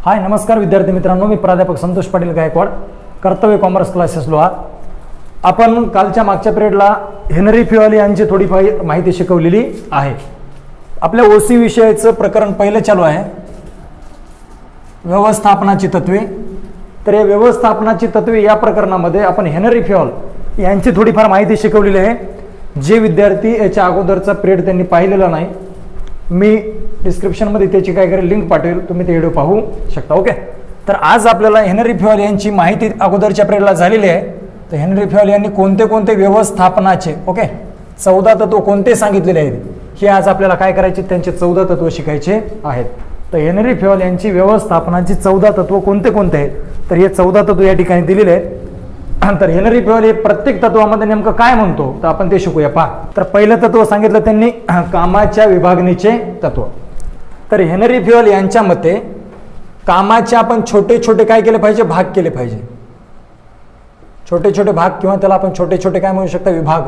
हाय नमस्कार विद्यार्थी मित्रांनो, मी प्राध्यापक संतोष पाटील गायकवाड, कर्तव्य कॉमर्स क्लासेस लोहा. आपण कालच्या मागच्या पिरियडला हेनरी फ्युएल यांची थोडीफार माहिती शिकवलेली आहे. आपल्या ओसी विषयाचं प्रकरण पहिलं चालू आहे, व्यवस्थापनाची तत्वे. तर या व्यवस्थापनाची तत्वे या प्रकरणामध्ये आपण हेनरी फ्युएल यांची थोडीफार माहिती शिकवलेली आहे. जे विद्यार्थी याच्या अगोदरचा पिरियड त्यांनी पाहिलेला नाही, मी डिस्क्रिप्शनमध्ये त्याची काय करेल लिंक पाठवेल, तुम्ही ते व्हिडिओ पाहू शकता. ओके, तर आज आपल्याला हेनरी फ्युएल यांची माहिती अगोदरच्या पिरियडला झालेली आहे. तर हेनरी फ्युएल यांनी कोणते कोणते व्यवस्थापनाचे 14 तत्व कोणते सांगितलेले आहेत, हे आज आपल्याला काय करायचे, त्यांचे 14 तत्व शिकायचे आहेत. तर हेनरी फ्युएल यांची व्यवस्थापनाची 14 तत्व कोणते कोणते आहेत, तर हे 14 तत्व या ठिकाणी दिलेले आहेत. तर हेनरी फ्युएल हे प्रत्येक तत्वामध्ये नेमकं काय म्हणतो तर आपण ते शिकूया. पहा, तर पहिलं तत्व सांगितलं त्यांनी कामाच्या विभागणीचे तत्व. तर हेनरी फ्युएल यांच्या मते कामाचे आपण छोटे छोटे काय केले पाहिजे, भाग केले पाहिजे. छोटे छोटे भाग किंवा त्याला आपण छोटे छोटे काय म्हणू शकता, विभाग.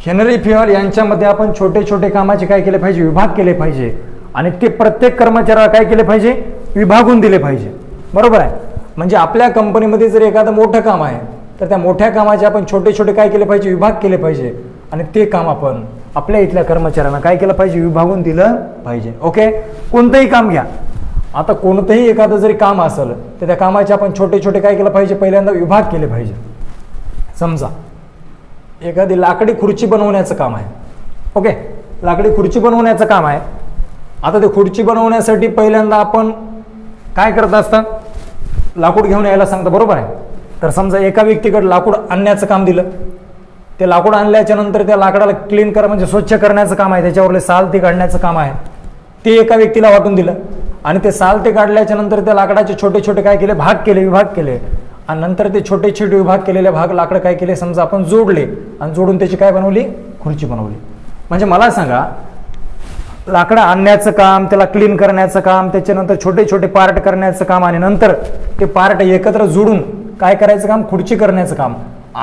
हेनरी फ्युएल यांच्या मते आपण छोटे छोटे कामाचे काय केले पाहिजे, विभाग केले पाहिजे. आणि ते प्रत्येक कर्मचाऱ्याला काय केले पाहिजे, विभागून दिले पाहिजे. बरोबर आहे. म्हणजे आपल्या कंपनीमध्ये जर एखादं मोठं काम आहे तर त्या मोठ्या कामाचे आपण छोटे छोटे काय केले पाहिजे, विभाग केले पाहिजे. आणि ते काम आपण आपल्या इथल्या कर्मचाऱ्यांना काय केलं पाहिजे, विभागून दिलं पाहिजे. ओके, कोणतंही काम घ्या. आता कोणतंही एखादं जरी काम असेल तर त्या कामाचे आपण छोटे छोटे काय केलं पाहिजे, पहिल्यांदा विभाग केले पाहिजे. समजा एखादी लाकडी खुर्ची बनवण्याचं काम आहे. ओके, लाकडी खुर्ची बनवण्याचं काम आहे. आता ते खुर्ची बनवण्यासाठी पहिल्यांदा आपण काय करत असता, लाकूड घेऊन यायला सांगता. बरोबर आहे. तर समजा एका व्यक्तीकडे लाकूड आणण्याचं काम दिलं. ते लाकूड आणल्याच्या नंतर त्या लाकडाला क्लीन करा म्हणजे स्वच्छ करण्याचं काम आहे, त्याच्यावरले साल ते काढण्याचं काम आहे. ते एका व्यक्तीला वाटून दिलं आणि ते साल ते काढल्याच्या नंतर त्या लाकडाचे छोटे छोटे काय केले, भाग केले, विभाग केले. आणि नंतर ते छोटे छोटे विभाग केलेले भाग लाकडं काय केले, समजा आपण जोडले आणि जोडून त्याची काय बनवली, खुर्ची बनवली. म्हणजे मला सांगा, लाकडं आणण्याचं काम, त्याला क्लीन करण्याचं काम, त्याच्यानंतर छोटे छोटे पार्ट करण्याचं काम आणि नंतर ते पार्ट एकत्र जोडून काय करायचं काम, खुर्ची करण्याचं काम.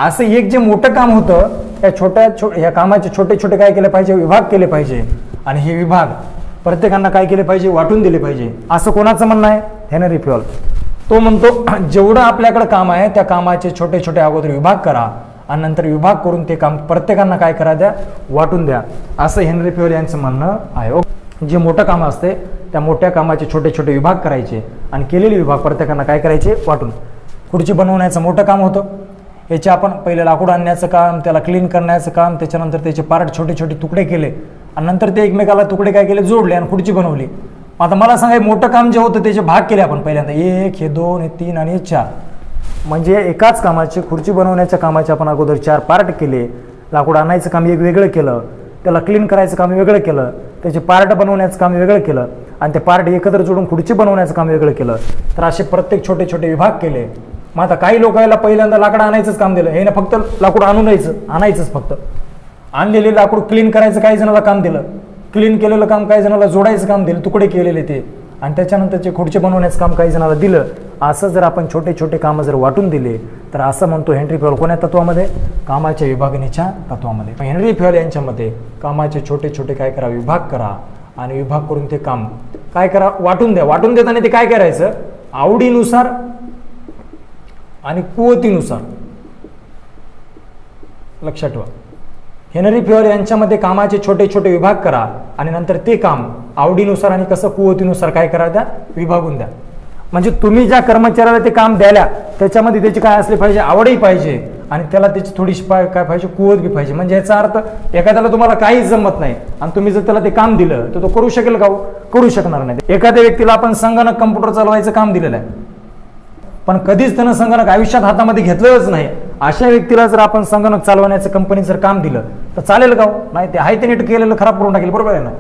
असं एक जे मोठं काम होतं त्या ह्या कामाचे छोटे छोटे काय केले पाहिजे, विभाग केले पाहिजे. आणि हे विभाग प्रत्येकांना काय केले पाहिजे, वाटून दिले पाहिजे. असं कोणाचं म्हणणं आहे, हेनरी फ्युएल. तो म्हणतो जेवढं आपल्याकडे काम आहे त्या कामाचे छोटे छोटे अगोदर विभाग करा आणि नंतर विभाग करून ते काम प्रत्येकांना काय करा द्या, वाटून द्या. असं हेनरी फ्युएल यांचं म्हणणं आहे. जे मोठं काम असते त्या मोठ्या कामाचे छोटे छोटे विभाग करायचे आणि केलेले विभाग प्रत्येकांना काय करायचे, वाटून. खुर्ची बनवण्याचं मोठं काम होतं. याचे आपण पहिले लाकूड आणण्याचं काम, त्याला क्लीन करण्याचं काम, त्याच्यानंतर त्याचे पार्ट छोटे छोटे तुकडे केले आणि नंतर ते एकमेकाला तुकडे काय केले, जोडले आणि खुर्ची बनवली. आता मला सांगा, मोठं काम जे होतं त्याचे भाग केले आपण पहिल्यांदा, 1, हे 2, हे 3 आणि हे 4. म्हणजे एकाच कामाचे, खुर्ची बनवण्याच्या कामाचे आपण अगोदर 4 पार्ट केले. लाकूड आणायचं काम एक वेगळं केलं, त्याला क्लीन करायचं काम वेगळं केलं, त्याचे पार्ट बनवण्याचं काम वेगळं केलं आणि ते पार्ट एकत्र जोडून खुर्ची बनवण्याचं काम वेगळं केलं. तर असे प्रत्येक छोटे छोटे विभाग केले. मग आता काही लोकांना पहिल्यांदा लाकडं आणायचंच काम दिलं. हे ना फक्त लाकूड आणायचंच फक्त. आणलेले लाकूड क्लीन करायचं काही जणाला काम दिलं, क्लीन केलेलं काम काही जणाला जोडायचं काम दिलं, तुकडे केलेले ते, आणि त्याच्यानंतरचे खुर्ची बनवण्याचं काम काही जणाला दिलं. असं जर आपण छोटे छोटे कामं जर वाटून दिले तर असं म्हणतो हेनरी फ्युएल कोण्या तत्वामध्ये, कामाच्या विभागणीच्या तत्वामध्ये. हेनरी फ्युएल यांच्या मते कामाचे छोटे छोटे काय करा, विभाग करा आणि विभाग करून ते काम काय करा, वाटून द्या. वाटून देताना ते काय करायचं, आवडीनुसार आणि कुवतीनुसार. लक्षात ठेवा, हेनरी फ्युएल यांच्यामध्ये कामाचे छोटे छोटे विभाग करा आणि नंतर ते काम आवडीनुसार आणि कसं कुवतीनुसार काय करा द्या, विभागून द्या. म्हणजे तुम्ही ज्या कर्मचाऱ्याला ते काम द्यायला त्याच्यामध्ये त्याची काय असली पाहिजे, आवडही पाहिजे आणि त्याला त्याची थोडीशी काय पाहिजे, कुवत बी पाहिजे. म्हणजे याचा अर्थ एखाद्याला तुम्हाला काहीच जमत नाही आणि तुम्ही जर त्याला ते काम दिलं तर तो करू शकेल का, करू शकणार नाही. एखाद्या व्यक्तीला आपण संगणक, कम्प्युटर चालवायचं काम दिलेलं आहे पण कधीच त्यानं संगणक आयुष्यात हातामध्ये घेतलंच नाही. अशा व्यक्तीला जर आपण संगणक चालवण्याचं कंपनी जर काम दिलं तर चालेल का, नाही. ते आहे ते नीट केलेलं खराब करून टाकेल. बरोबर आहे ना.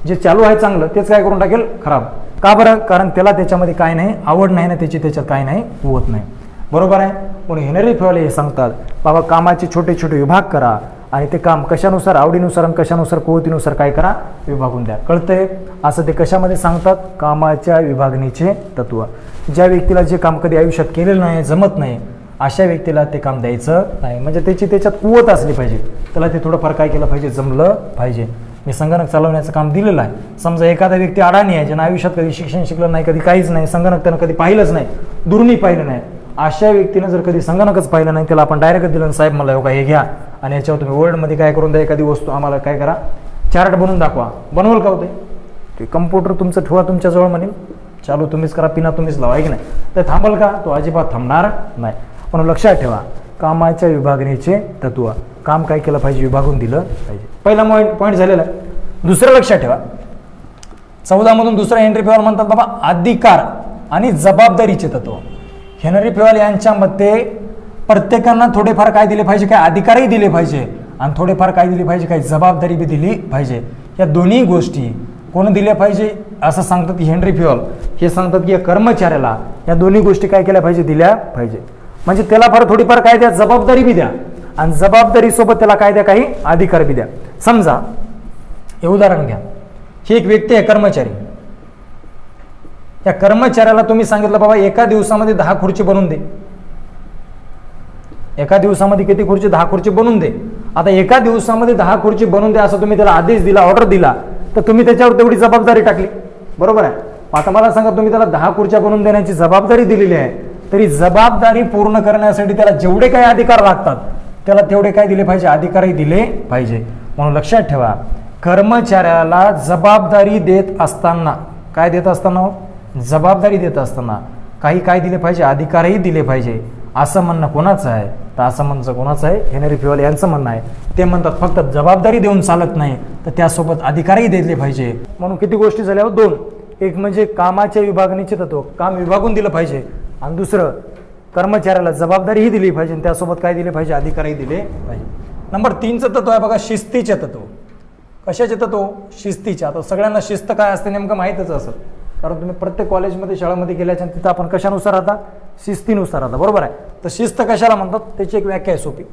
जे चालू आहे चांगलं तेच काय करून टाकेल, खराब. का बरं, कारण त्याला त्याच्यामध्ये काय नाही, आवड नाही ना त्याची, त्याच्यात काय नाही, होत नाही. बरोबर आहे. म्हणून हेनरी फ्युएल हे सांगतात, बाबा कामाचे छोटे छोटे विभाग करा आणि ते काम कशानुसार, आवडीनुसार आणि कशानुसार, कुवतीनुसार काय करा, विभागून द्या. कळतंय. असं ते कशामध्ये सांगतात, कामाच्या विभागणीचे तत्व. ज्या व्यक्तीला जे काम कधी आयुष्यात केलेलं नाही, जमत नाही, अशा व्यक्तीला ते काम द्यायचं नाही. म्हणजे त्याची त्याच्यात कुवत असली पाहिजे, त्याला ते थोडंफार काय केलं पाहिजे, जमलं पाहिजे. मी संगणक चालवण्याचं काम दिलेलं आहे. समजा एखादा व्यक्ती अडाणी आहे, ज्यानं आयुष्यात कधी शिक्षण शिकलं नाही, कधी काहीच नाही, संगणक त्यानं कधी पाहिलंच नाही, दुर्नी पाहिलं नाही, अशा व्यक्तीनं जर कधी संगणकच पाहिलं नाही, त्याला आपण डायरेक्ट दिलं, साहेब मला हे घ्या आणि याच्यावर तुम्ही वर्ल्डमध्ये काय करून द्या, एखादी वस्तू आम्हाला काय करा, चार्ट बनवून दाखवा, बनवल का होते ते? कम्प्युटर तुमचं ठेवा तुमच्याजवळ, म्हणेल चालू तुम्हीच करा, पिना तुम्हीच लावा, आहे की नाही? तर थांबल का? तो अजिबात थांबणार नाही. पण लक्षात ठेवा, कामाच्या विभागणीचे तत्व, काम काय केलं पाहिजे, विभागून दिलं पाहिजे. पहिला पॉईंट झालेला आहे. दुसरं लक्षात ठेवा, 14 मधून दुसरा हेनरी फेवाल म्हणतात बाबा अधिकार आणि जबाबदारीचे तत्व. हेनरी फेवाल यांच्या मते प्रत्येकांना थोडेफार काय दिले पाहिजे, काय अधिकारही दिले पाहिजे आणि थोडेफार काय दिले पाहिजे, काही जबाबदारी बी दिली पाहिजे. या दोन्ही गोष्टी कोण दिल्या पाहिजे असं सांगतात हेनरी फेवाल. हे सांगतात की या कर्मचाऱ्याला या दोन्ही गोष्टी काय केल्या पाहिजे, दिल्या पाहिजे. म्हणजे त्याला फार थोडीफार काय द्या, जबाबदारी बी द्या आणि जबाबदारी सोबत त्याला काय द्या, काही अधिकार बी द्या. समजा हे उदाहरण घ्या, ही एक व्यक्ती आहे कर्मचारी. त्या कर्मचाऱ्याला तुम्ही सांगितलं बाबा एका दिवसामध्ये 10 खुर्ची बनवून दे. एका दिवसामध्ये किती खुर्ची? 10 खुर्ची बनवून दे. आता एका दिवसामध्ये 10 खुर्ची बनवून दे असं तुम्ही त्याला आदेश दिला, ऑर्डर दिला, तर तुम्ही त्याच्यावर तेवढी जबाबदारी टाकली, बरोबर आहे? आता मला सांगा, तुम्ही त्याला 10 खुर्च्या बनवून देण्याची जबाबदारी दिलेली आहे, तरी जबाबदारी पूर्ण करण्यासाठी त्याला जेवढे काही अधिकार लागतात त्याला तेवढे काय दिले पाहिजे, अधिकारही दिले पाहिजे. म्हणून लक्षात ठेवा, कर्मचाऱ्याला जबाबदारी देत असताना, काय देत असताना, जबाबदारी देत असताना काही काय दिले पाहिजे, अधिकारही दिले पाहिजे. असं म्हणणं कोणाचं आहे? तर असं म्हणणं कोणाचं आहे? हेनरी फेवाल यांचं म्हणणं आहे. ते म्हणतात फक्त जबाबदारी देऊन चालत नाही, तर त्यासोबत अधिकारही दिले पाहिजे. म्हणून किती गोष्टी झाल्या? 2. एक म्हणजे कामाच्या विभागणीचे तत्व, काम विभागून दिलं पाहिजे, आणि दुसरं कर्मचाऱ्याला जबाबदारीही दिली पाहिजे आणि त्यासोबत काय दिले पाहिजे, अधिकारही दिले पाहिजे. नंबर 3चं तत्व आहे बघा, शिस्तीचे तत्व. कशाचे तत्व? शिस्तीचे. आता सगळ्यांना शिस्त काय असते नेमकं माहीतच असेल, कारण तुम्ही प्रत्येक कॉलेजमध्ये शाळेमध्ये गेल्याच्या तिथं आपण कशानुसार राहता, शिस्तीनुसार राहता, बरोबर आहे? तर शिस्त कशाला म्हणतात त्याची एक व्याख्या आहे सोपी.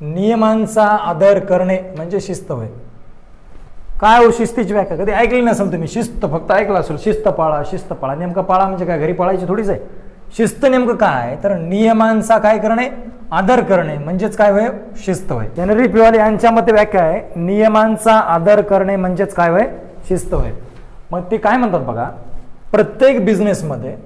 नियमांचा आदर करणे म्हणजे शिस्त होय. काय हो शिस्तीची व्याख्या? कधी ऐकली नसेल तुम्ही. शिस्त फक्त ऐकलं असेल, शिस्त पाळा, शिस्त पाळा. नेमकं पाळा म्हणजे काय, घरी पाळायची थोडीच आहे. शिस्त नेमकं काय, तर नियमांचा काय करणे, आदर करणे म्हणजेच काय होय, शिस्त होय. हेनरी फेवाल यांच्या मते व्याख्या आहे, नियमांचा आदर करणे म्हणजेच काय होय, शिस्त होय. मग ते काय म्हणतात बघा, प्रत्येक बिझनेसमध्ये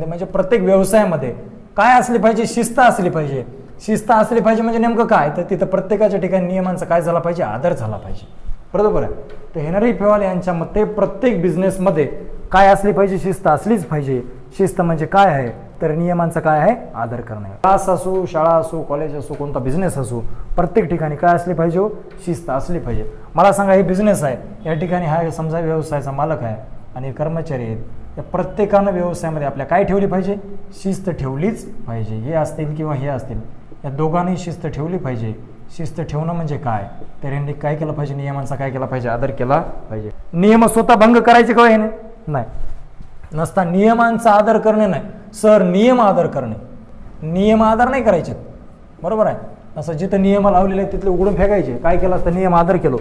म्हणजे प्रत्येक व्यवसायामध्ये काय असले पाहिजे, शिस्त असली पाहिजे. शिस्त असली पाहिजे म्हणजे नेमकं काय, तर तिथं प्रत्येकाच्या ठिकाणी नियमांचा काय झाला पाहिजे, आदर झाला पाहिजे, बरोबर आहे? तर हेनरी फेवाल यांच्या मते प्रत्येक बिझनेसमध्ये काय असली पाहिजे, शिस्त असलीच पाहिजे. शिस्त म्हणजे काय आहे, तर नियमांचा काय आहे, आदर करणे. क्लास असो, शाळा असो, कॉलेज असो, कोणता बिझनेस असो, प्रत्येक ठिकाणी काय असली पाहिजे, शिस्त असली पाहिजे. मला सांगा, हे बिझनेस आहे, या ठिकाणी हा समजा व्यवसायाचा मालक आहे आणि कर्मचारी आहेत, या प्रत्येकानं व्यवसायामध्ये आपल्या काय ठेवली पाहिजे, शिस्त ठेवलीच पाहिजे. हे असतील किंवा हे असतील, या दोघांनी शिस्त ठेवली पाहिजे. शिस्त ठेवणं म्हणजे काय, तर यांनी काय केलं पाहिजे, नियमांचा काय केला पाहिजे, आदर केला पाहिजे. नियम स्वतः भंग करायचे का हे नाही, नसता नियमांचा आदर करणे नाही सर, नियम आदर करणे. नियम आदर नाही करायचे, बरोबर आहे? असं जिथं नियम लावलेले आहेत तिथले उघडून फेकायचे. काय केलं असतं, नियम आदर केलो,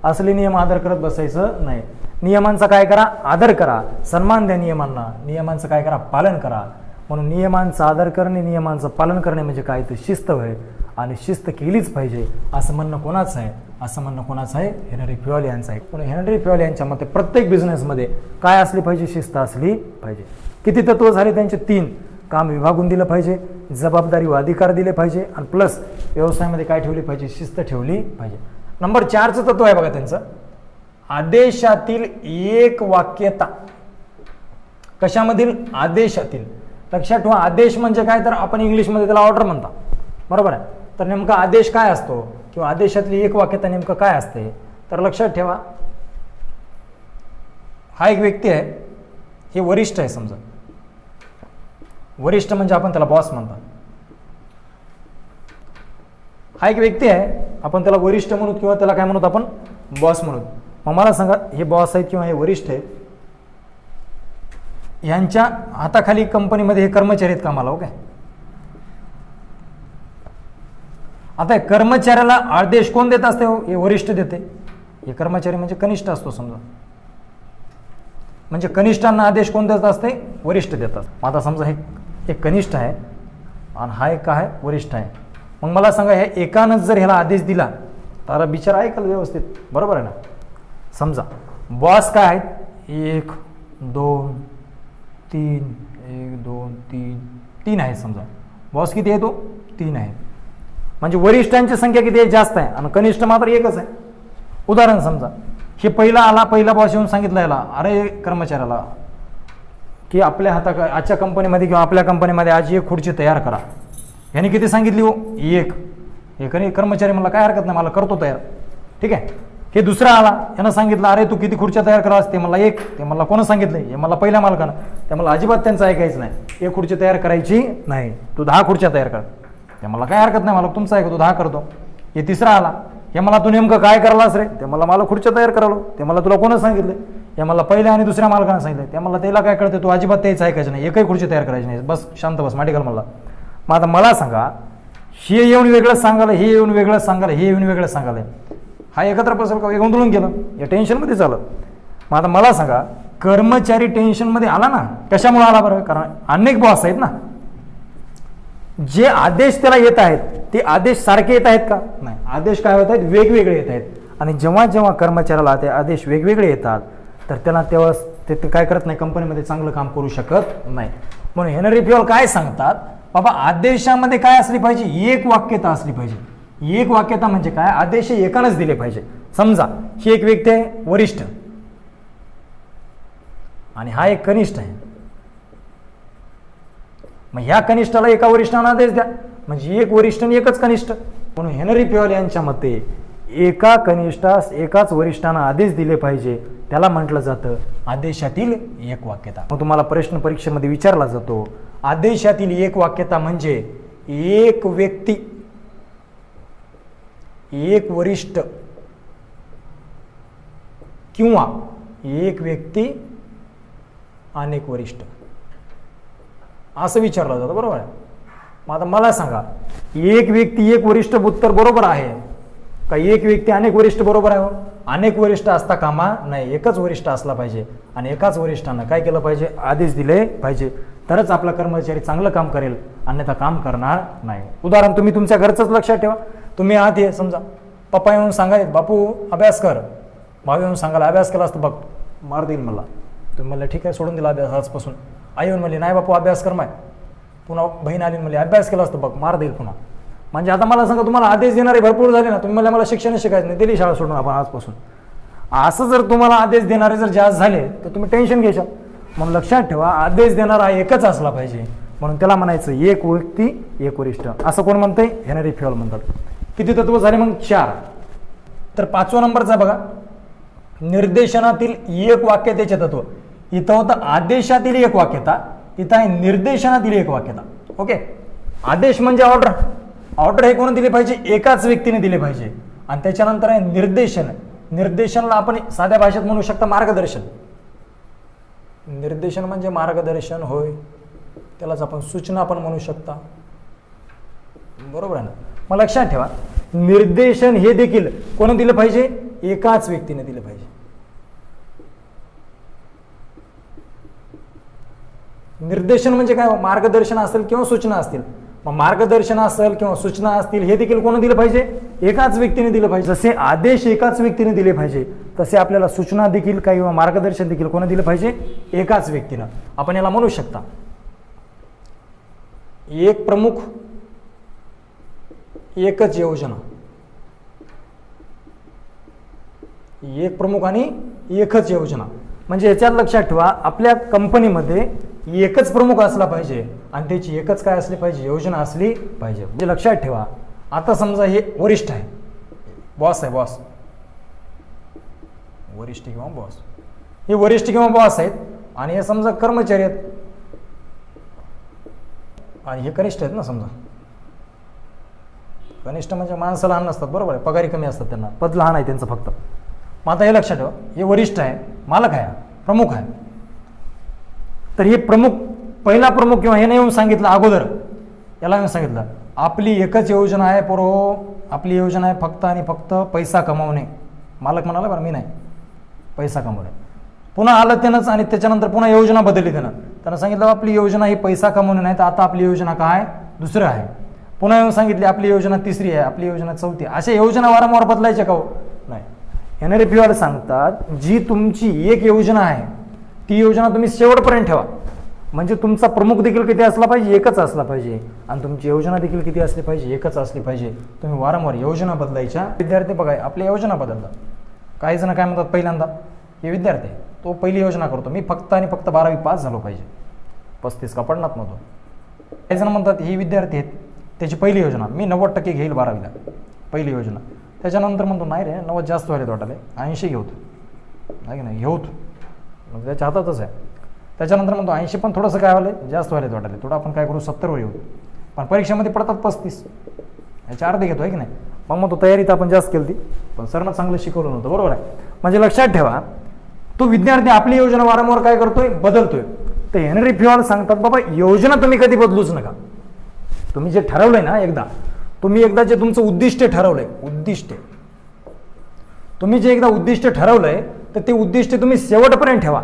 असले नियम आदर करत बसायचं नाही. नियमांचा काय करा, आदर करा, सन्मान द्या नियमांना, नियमांचं काय करा, पालन करा. म्हणून नियमांचा आदर करणे, नियमांचं पालन करणे म्हणजे काय, तर शिस्त होय. आणि शिस्त केलीच पाहिजे असं म्हणणं कोणाचं आहे, असं म्हणणं कोणाचं आहे, हेनरी फेवाल यांचं आहे. म्हणून हेनरी फेवाल यांच्या मते प्रत्येक बिझनेसमध्ये काय असली पाहिजे, शिस्त असली पाहिजे. किती तत्व झाले त्यांचे? 3. काम विभागून दिलं पाहिजे, जबाबदारी व अधिकार दिले पाहिजे, आणि प्लस व्यवसायामध्ये काय ठेवली पाहिजे, शिस्त ठेवली पाहिजे. नंबर 4चं तत्व आहे बघा त्यांचं, आदेशातील एक वाक्यता. कशामधील, आदेशातील. लक्षात ठेवा, आदेश म्हणजे काय, तर आपण इंग्लिशमध्ये त्याला ऑर्डर म्हणता, बरोबर आहे? तर नेमका आदेश काय असतो, किंवा आदेशातली एक वाक्यता नेमकं काय असते, तर लक्षात ठेवा, हा एक व्यक्ती आहे, हे वरिष्ठ आहे. समजा वरिष्ठ म्हणजे आपण त्याला बॉस म्हणतात. हा एक व्यक्ती आहे, आपण त्याला वरिष्ठ म्हणू किंवा त्याला काय म्हणू, आपण बॉस म्हणू. मग मला सांगा, हे बॉस आहेत किंवा हे वरिष्ठ आहेत, यांच्या हाताखाली कंपनीमध्ये हे कर्मचारी आहेत कामाला, ओके? आता कर्मचाऱ्याला आदेश कोण देत असते, हे वरिष्ठ देते. हे कर्मचारी म्हणजे कनिष्ठ असतो समजा, म्हणजे कनिष्ठांना आदेश कोण देत असते, वरिष्ठ देतात. आता समजा हे एक कनिष्ठ आहे आणि हा एक काय आहे, वरिष्ठ आहे. मग मला सांगा, ह्या एकानंच जर ह्याला आदेश दिला तर बिचारा ऐकल व्यवस्थित, बरोबर आहे ना. समजा बॉस काय आहेत, 1 2 3, 1 2 3, 3 आहेत. समजा बॉस किती आहे, तो 3 आहे. म्हणजे वरिष्ठांची संख्या किती आहे, जास्त आहे आणि कनिष्ठ मात्र एकच आहे. उदाहरण समजा, हे पहिला बॉस येऊन सांगितलं याला, अरे कर्मचाऱ्याला, की आपल्या आजच्या कंपनीमध्ये किंवा आपल्या कंपनीमध्ये आज एक खुर्ची तयार करा. याने किती सांगितली हो, एक कर्मचारी मला काय हरकत नाही, मला करतो तयार, ठीक आहे. हे दुसरा आला, यानं सांगितलं, अरे तू किती खुर्च्या तयार करास, ते मला ते मला कोणं सांगितलं, हे मला पहिल्या मालकानं, ते मला अजिबात त्यांचं ऐकायचं नाही. एक खुर्ची तयार करायची नाही, तू 10 खुर्च्या तयार कर, ते मला काय हरकत नाही, मला तुमचं ऐकतो, 10 करतो. हे तिसरा आला, हे मला तू नेमकं काय करालास रे, ते मला खुर्च्या तयार करावं, ते मला तुला कोणं सांगितलं, हे मला पहिल्या आणि दुसऱ्या मालकानं सांगितलं, ते मला त्याला काय कळतं, तू अजिबात तेच ऐकायचं नाही, एकही खुर्ची तयार करायची नाही, बस शांत बस माटी घाल मला. मग आता मला सांगा, हे येऊन वेगळं सांगायला, हे येऊन वेगळं सांगायला, हे येऊन वेगळं सांगायला, हा एकत्र बसेल का, गोंधळून गेलं, या टेन्शनमध्ये चालत. मग आता मला सांगा, कर्मचारी टेन्शनमध्ये आला ना, कशामुळे आला बरं, कारण अनेक बॉस आहेत ना, जे आदेश त्याला येत आहेत ते आदेश सारखे येत आहेत का, नाही, आदेश काय होत आहेत, वेगवेगळे येत आहेत. आणि जेव्हा जेव्हा कर्मचाऱ्याला ते आदेश वेगवेगळे येतात तर त्याला तेव्हा ते काय करत नाही, कंपनीमध्ये चांगलं काम करू शकत नाही. म्हणून हेनरी फ्युएल काय सांगतात, बाबा आदेशामध्ये काय असली पाहिजे, एक वाक्यता असली पाहिजे. एक वाक्यता म्हणजे काय, आदेश एकानंच दिले पाहिजे. समजा ही एक व्यक्ती आहे, वरिष्ठ, आणि हा एक कनिष्ठ आहे. मग ह्या कनिष्ठाला एका वरिष्ठांना आदेश द्या, म्हणजे एक वरिष्ठ आणि एकच कनिष्ठ. म्हणून हेनरी फ्युएल यांच्या मते एका कनिष्ठास एकाच वरिष्ठांना आदेश दिले पाहिजे, त्याला म्हटलं जातं आदेशातील एक वाक्यता. मग तुम्हाला प्रश्न परीक्षेमध्ये विचारला जातो, आदेशातील एक वाक्यता म्हणजे एक व्यक्ती, एक वरिष्ठ किंवा एक व्यक्ती अनेक वरिष्ठ, असं विचारलं जातं, बरोबर आहे. मग आता मला सांगा, एक व्यक्ती एक वरिष्ठ उत्तर बरोबर आहे का, एक व्यक्ती अनेक वरिष्ठ बरोबर आहे. अनेक वरिष्ठ असता कामा नाही, एकच वरिष्ठ असला पाहिजे आणि एकाच वरिष्ठांना काय केलं पाहिजे, आदेश दिले पाहिजे, तरच आपला कर्मचारी चांगलं काम करेल, अन्यथा काम करणार नाही. उदाहरण तुम्ही तुमच्या घरचंच लक्षात ठेवा. तुम्ही आत ये, समजा पप्पा येऊन सांगायचे, बापू अभ्यास कर, भाऊ येऊन सांगायला अभ्यास केला असतो बघ मार देईल मला, तुम्ही म्हणलं ठीक आहे सोडून दिला अभ्यास आजपासून. आई येऊन म्हणली नाही बापू अभ्यास कर माय, पुन्हा बहीण आली म्हणली अभ्यास केला असतो बघ मार देईल पुन्हा. म्हणजे आता मला सांगा, तुम्हाला आदेश देणारे भरपूर झाले ना, तुम्ही मला शिक्षण शिकायचं नाही, दिली शाळा सोडून आपण आजपासून. असं जर तुम्हाला आदेश देणारे जर जास्त झाले तर तुम्ही टेन्शन घ्यायचं. म्हणून लक्षात ठेवा, आदेश देणारा एकच असला पाहिजे, म्हणून त्याला म्हणायचं एक व्यक्ती एक वरिष्ठ. असं कोण म्हणतंय, हेनरी फ्युएल म्हणतात. किती तत्व झाले मग, 4. तर 5व्या नंबरचा बघा, निर्देशनातील एक वाक्यतेचे तत्व. इथं होतं आदेशातील एक वाक्यता, इथं आहे निर्देशनातील एक वाक्यता. ओके, आदेश म्हणजे ऑर्डर, ऑर्डर हे कोण दिले पाहिजे, एकाच व्यक्तीने दिले पाहिजे. आणि त्याच्यानंतर आहे निर्देशन, निर्देशनला आपण साध्या भाषेत म्हणू शकता मार्गदर्शन. निर्देशन म्हणजे मार्गदर्शन होय, त्यालाच आपण सूचना पण म्हणू शकता, बरोबर आहे ना. मग लक्षात ठेवा, निर्देशन हे देखील कोण दिलं पाहिजे, एकाच व्यक्तीने दिलं पाहिजे. निर्देशन म्हणजे काय, मार्गदर्शन असेल किंवा सूचना असतील. मग मार्गदर्शन असेल किंवा सूचना असतील हे देखील कोण दिलं पाहिजे, एकाच व्यक्तीने दिलं पाहिजे. जसे आदेश एकाच व्यक्तीने दिले पाहिजे, तसे आपल्याला सूचना देखील किंवा मार्गदर्शन देखील कोण दिलं पाहिजे, एकाच व्यक्तीनं. आपण याला म्हणू शकता एक प्रमुख एकच योजना, एक प्रमुख आणि एकच योजना. म्हणजे याच्यात लक्षात ठेवा, आपल्या कंपनीमध्ये एकच प्रमुख असला पाहिजे आणि त्याची एकच काय असली पाहिजे, योजना असली पाहिजे. म्हणजे लक्षात ठेवा, आता समजा हे वरिष्ठ आहे, बॉस आहे, बॉस, वरिष्ठ किंवा बॉस, हे वरिष्ठ किंवा बॉस आहेत आणि हे समजा कर्मचारी आहेत आणि हे कनिष्ठ आहेत ना. समजा कनिष्ठ म्हणजे माणसं लहान नसतात, बरोबर आहे, पगारी कमी असतात, त्यांना पद लहान आहे त्यांचं फक्त. मग आता हे लक्षात ठेवा, हे वरिष्ठ आहे, मालक आहे, प्रमुख आहे. तर हे प्रमुख, पहिला प्रमुख किंवा हे नाही येऊन सांगितलं अगोदर, याला येऊन सांगितलं आपली एकच योजना आहे पोरो, आपली योजना आहे फक्त आणि फक्त पैसा कमावणे. मालक म्हणाला बरं मी नाही, पैसा कमवणे. पुन्हा आलं त्यानंच आणि त्याच्यानंतर पुन्हा योजना बदलली त्यांना सांगितलं आपली योजना ही पैसा कमवणे नाही तर आता आपली योजना काय दुसरं आहे. पुन्हा येऊन सांगितली आपली योजना तिसरी आहे, आपली योजना चौथी. अशा योजना वारंवार बदलायच्या का हो? नाही. हेनरी फिओल सांगतात जी तुमची एक योजना आहे ती योजना तुम्ही शेवटपर्यंत ठेवा. म्हणजे तुमचा प्रमुख देखील किती असला पाहिजे? एकच असला पाहिजे. आणि तुमची योजना देखील किती असली पाहिजे? एकच असली पाहिजे. तुम्ही वारंवार योजना बदलायच्या. विद्यार्थी बघा आपल्या योजना बदलतात. काही जण काय म्हणतात पहिल्यांदा हे विद्यार्थी तो पहिली योजना करतो मी फक्त आणि फक्त 12वी पास झालो पाहिजे, 35 का पडणार नव्हतो. काही जण म्हणतात हे विद्यार्थी आहेत त्याची पहिली योजना मी 90% घेईल 12वीला, पहिली योजना. त्याच्यानंतर म्हणतो नाही रे 90 जास्त व्हायला वाटाले 80 घेऊत नाही की नाही घेऊत, म्हणजे त्याच्या हातातच आहे. त्याच्यानंतर म्हणतो 80 पण थोडंसं काय व्हायला जास्त व्हायला वाटाले थोडं आपण काय करू 70वर येऊ, पण परीक्षेमध्ये पडतात 35 याच्या अर्धे घेतो आहे की नाही. मग मग तो तयारी तर आपण जास्त केली ती पण सरनं चांगलं शिकवलं नव्हतं. बरोबर आहे. म्हणजे लक्षात ठेवा तो विद्यार्थी आपली योजना वारंवार काय करतोय बदलतोय. तर हेनरी फिओल सांगतात बाबा योजना तुम्ही कधी बदलूच नका. तुम्ही जे ठरवलंय ना तुम्ही एकदा जे तुमचं उद्दिष्ट ठरवलंय तुम्ही जे एकदा उद्दिष्ट ठरवलंय तर ते उद्दिष्ट तुम्ही शेवटपर्यंत ठेवा.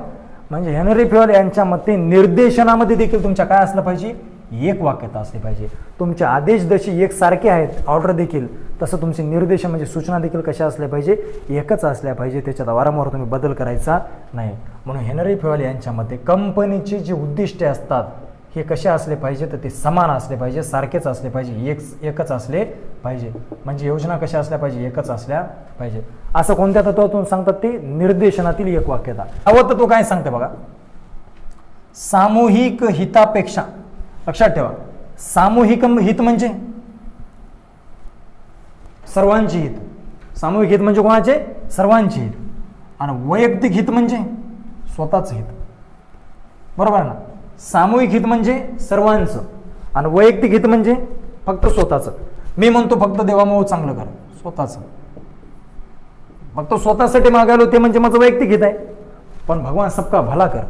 म्हणजे हेनरी फिओल यांच्या मते निर्देशनामध्ये देखील तुमच्या काय असलं पाहिजे? एक वाक्यता असली पाहिजे. तुमचे आदेश जशी एक सारखे आहेत ऑर्डर देखील तसं तुमचे निर्देश म्हणजे सूचना देखील कशा असल्या पाहिजे? एकच असल्या पाहिजे. त्याच्यात वारंवार तुम्ही बदल करायचा नाही. म्हणून हेनरी फिओल यांच्या मते कंपनीचे जे उद्दिष्टे असतात हे कसे असले पाहिजे तर ते समान असले पाहिजे, सारखेच असले पाहिजे, एकच असले पाहिजे. म्हणजे योजना कशा असल्या पाहिजे? एकच असल्या पाहिजे. असं कोणत्या तत्वातून सांगतात ते? निर्देशनातील एक वाक्यता. अवं तर तो काय सांगते बघा, सामूहिक हितापेक्षा. लक्षात ठेवा सामूहिक हित म्हणजे सर्वांची हित. सामूहिक हित म्हणजे कोणाचे? सर्वांची हित. आणि वैयक्तिक हित म्हणजे स्वतःच हित. बरोबर ना. सामूहिक हित म्हणजे सर्वांचं आणि वैयक्तिक हित म्हणजे फक्त स्वतःचं. मी म्हणतो फक्त देवामुळे चांगलं कर, स्वतःचं फक्त स्वतःसाठी मागायलो ते म्हणजे माझं वैयक्तिक हित आहे. पण भगवान सबका भला कर,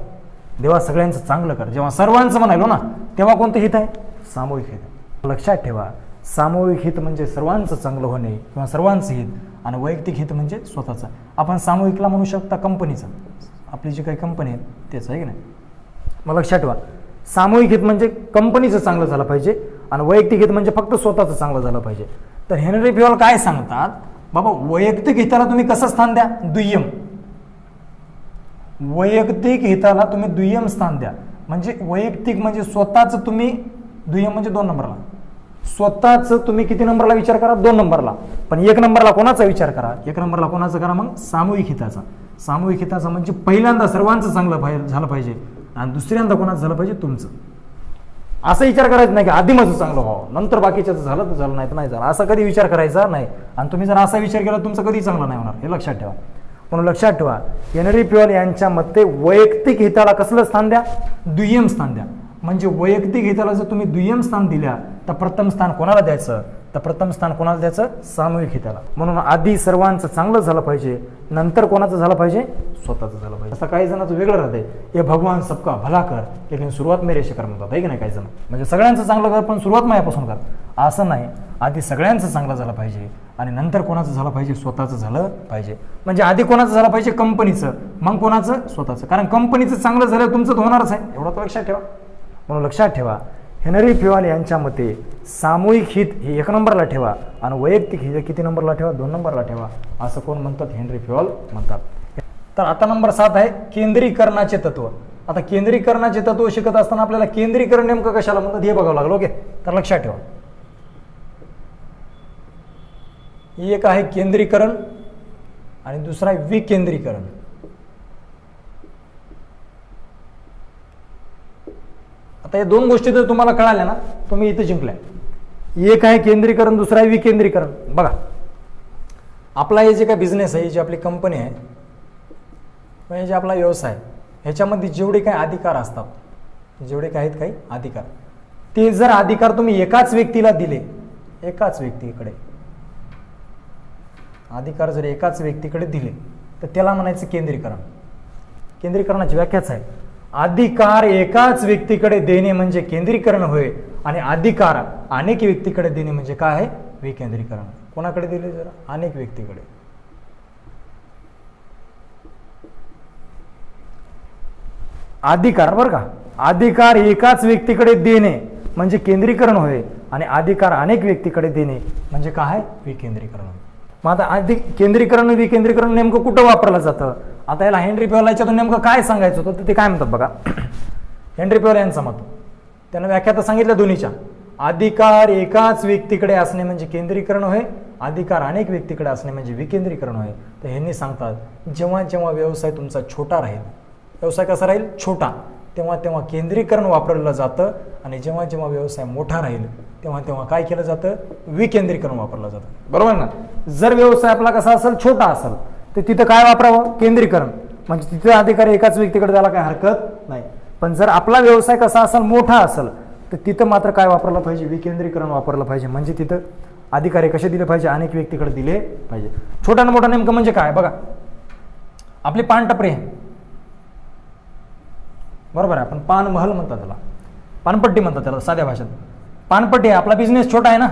देवा सगळ्यांचं चांगलं कर, जेव्हा सर्वांचं म्हणायलो ना तेव्हा कोणतं हित आहे? सामूहिक हित. लक्षात ठेवा सामूहिक हित म्हणजे सर्वांचं चांगलं होणे किंवा सर्वांचं हित आणि वैयक्तिक हित म्हणजे स्वतःचं. आपण सामूहिकला म्हणू शकता कंपनीचं, आपली जी काही कंपनी आहे त्याचं आहे की नाही. मग लक्षात ठेवा सामूहिक हित म्हणजे कंपनीचं चांगलं झालं पाहिजे आणि वैयक्तिक हित म्हणजे फक्त स्वतःचं चांगलं झालं पाहिजे. तर हेनरी फिओल काय सांगतात बाबा वैयक्तिक हिताला तुम्ही कसं स्थान द्या? दुय्यम. वैयक्तिक हिताला तुम्ही दुय्यम स्थान द्या. म्हणजे वैयक्तिक म्हणजे स्वतःच तुम्ही दुय्यम म्हणजे 2 नंबरला. स्वतःच तुम्ही किती नंबरला विचार करा? 2 नंबरला. पण 1 नंबरला कोणाचा विचार करा? 1 नंबरला कोणाचा करा? मग सामूहिक हिताचा. सामूहिक हिताचा म्हणजे पहिल्यांदा सर्वांचं चांगलं झालं पाहिजे आणि दुसऱ्यांदा कोणाचं झालं पाहिजे? तुमचं. असा विचार करायचा नाही की आधी माझं चांगलं व्हावं नंतर बाकीच्याच झालं तर झालं नाही तर नाही झालं, असा कधी विचार करायचा नाही. आणि तुम्ही जर असा विचार केला तुमचं कधी चांगलं नाही होणार, हे लक्षात ठेवा. म्हणून लक्षात ठेवा हेनरी फिओल यांच्या मते वैयक्तिक हिताला कसलं स्थान द्या? दुय्यम स्थान द्या. म्हणजे वैयक्तिक हिताला जर तुम्ही दुय्यम स्थान दिल्या तर प्रथम स्थान कोणाला द्यायचं? तर प्रथम स्थान कोणाला द्यायचं? सामूहिक हिताला. म्हणून आधी सर्वांचं चांगलं झालं पाहिजे, नंतर कोणाचं झालं पाहिजे? स्वतःचं झालं पाहिजे. असं काही जणांचं वेगळं राहते, हे भगवान सबका भला कर लेकिन सुरुवात मेरे से कर म्हणतात आहे की नाही. काही जण म्हणजे सगळ्यांचं चांगलं कर पण सुरुवात माझ्यापासून कर, असं नाही. आधी सगळ्यांचं चांगलं झालं पाहिजे आणि नंतर कोणाचं झालं पाहिजे? स्वतःचं झालं पाहिजे. म्हणजे आधी कोणाचं झालं पाहिजे? कंपनीचं, मग कोणाचं? स्वतःचं. कारण कंपनीचं चांगलं झालं तुमचं तर होणारच आहे, एवढं तर लक्षात ठेवा. म्हणून लक्षात ठेवा हेनरी फिओल यांच्या मते सामूहिक हित हे 1 नंबरला ठेवा आणि वैयक्तिक हित किती नंबरला ठेवा? 2 नंबरला ठेवा. असं कोण म्हणतात? हेनरी फिओल म्हणतात. तर आता नंबर 7 आहे केंद्रीकरणाचे तत्व. आता केंद्रीकरणाचे तत्व शिकत असताना आपल्याला केंद्रीकरण नेमकं कशाला म्हणतात हे बघावं लागलं. ओके, तर लक्षात ठेवा एक आहे केंद्रीकरण आणि दुसरा आहे विकेंद्रीकरण. आता या 2 गोष्टी जर तुम्हाला कळाल्या ना तुम्ही इथे जिंकलाय. एक आहे केंद्रीकरण, दुसरा आहे विकेंद्रीकरण. बघा आपला हे जे काय बिझनेस आहे, जी आपली कंपनी आहे, म्हणजे जे आपला व्यवसाय ह्याच्यामध्ये जेवढे काही अधिकार असतात, जेवढे काही आहेत काही अधिकार, ते जर अधिकार तुम्ही एकाच व्यक्तीला दिले, एकाच व्यक्तीकडे अधिकार जर एकाच व्यक्तीकडे दिले तर त्याला म्हणायचं केंद्रीकरण. केंद्रीकरणाची व्याख्याच आहे अधिकार एकाच व्यक्तीकडे देणे म्हणजे केंद्रीकरण होय आणि अधिकार अनेक व्यक्तीकडे देणे म्हणजे काय आहे? विकेंद्रीकरण. कोणाकडे दिले? जरा अनेक व्यक्तीकडे. अधिकार बरं का, अधिकार एकाच व्यक्तीकडे देणे म्हणजे केंद्रीकरण होय आणि अधिकार अनेक व्यक्तीकडे देणे म्हणजे काय, विकेंद्रीकरण. मग आता केंद्रीकरण विकेंद्रीकरण नेमकं कुठं वापरलं जातं? आता याला हेनरी प्युअल याच्यातून नेमकं काय सांगायचं होतं ते काय म्हणतात बघा. हेनरी प्युअल यांचं मत, त्यानं व्याख्या तर सांगितलं दोन्हीच्या. अधिकार एकाच व्यक्तीकडे असणे म्हणजे केंद्रीकरण होय, अधिकार अनेक व्यक्तीकडे असणे म्हणजे विकेंद्रीकरण होय. तर ह्यांनी सांगतात जेव्हा जेव्हा व्यवसाय तुमचा छोटा राहील, व्यवसाय कसा राहील, छोटा, तेव्हा तेव्हा केंद्रीकरण वापरलं जातं आणि जेव्हा जेव्हा व्यवसाय मोठा राहील तेव्हा तेव्हा काय केलं जातं, विकेंद्रीकरण वापरलं जातं. बरोबर ना. जर व्यवसाय आपला कसा असेल, छोटा असेल, तर तिथं काय वापरावं, केंद्रीकरण, म्हणजे तिथे अधिकार एकाच व्यक्तीकडे द्यायला काही हरकत नाही. पण जर आपला व्यवसाय कसा असेल, मोठा असेल, तर तिथं मात्र काय वापरलं पाहिजे, विकेंद्रीकरण वापरलं पाहिजे. म्हणजे तिथं अधिकार कसे दिले पाहिजे, अनेक व्यक्तीकडे दिले पाहिजे. छोटा आणि मोठा नेमकं म्हणजे काय बघा, आपली पानटपरी आहे, बरोबर आहे, आपण पानमहल म्हणतात त्याला, पानपट्टी म्हणतात त्याला साध्या भाषेत. पानपट्टी आहे, आपला बिझनेस छोटा आहे ना,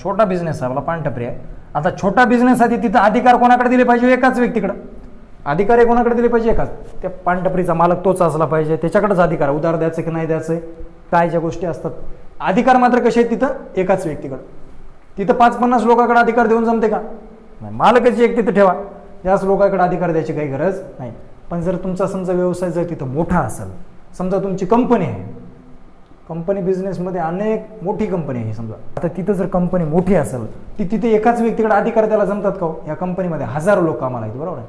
छोटा बिझनेस आहे आपला, पानटपरी आहे. आता छोटा बिझनेस आहे तिथं अधिकार कोणाकडे दिले पाहिजे, एकाच व्यक्तीकडे. अधिकार हे कोणाकडे दिले पाहिजे, एकाच. त्या पानटपरीचा मालक तोच असला पाहिजे, त्याच्याकडेच अधिकार, उधार द्यायचं की नाही द्यायचं, काय ज्या गोष्टी असतात. अधिकार मात्र कसे आहेत तिथं, एकाच व्यक्तीकडे. तिथं 5-50 लोकांकडे अधिकार देऊन जमते का, नाही. मालकाची एक तिथं ठेवा, जास्त लोकांकडे अधिकार द्यायची काही गरज नाही. पण जर तुमचा समजा व्यवसाय जर तिथं मोठा असेल, समजा तुमची कंपनी आहे, कंपनी बिझनेसमध्ये अनेक मोठी कंपनी आहे समजा, आता तिथं जर कंपनी मोठी असेल, तिथे एकाच व्यक्तीकडे अधिकार द्यायला जमतात का? या कंपनीमध्ये हजारो लोक कामाला आहेत, बरोबर आहे.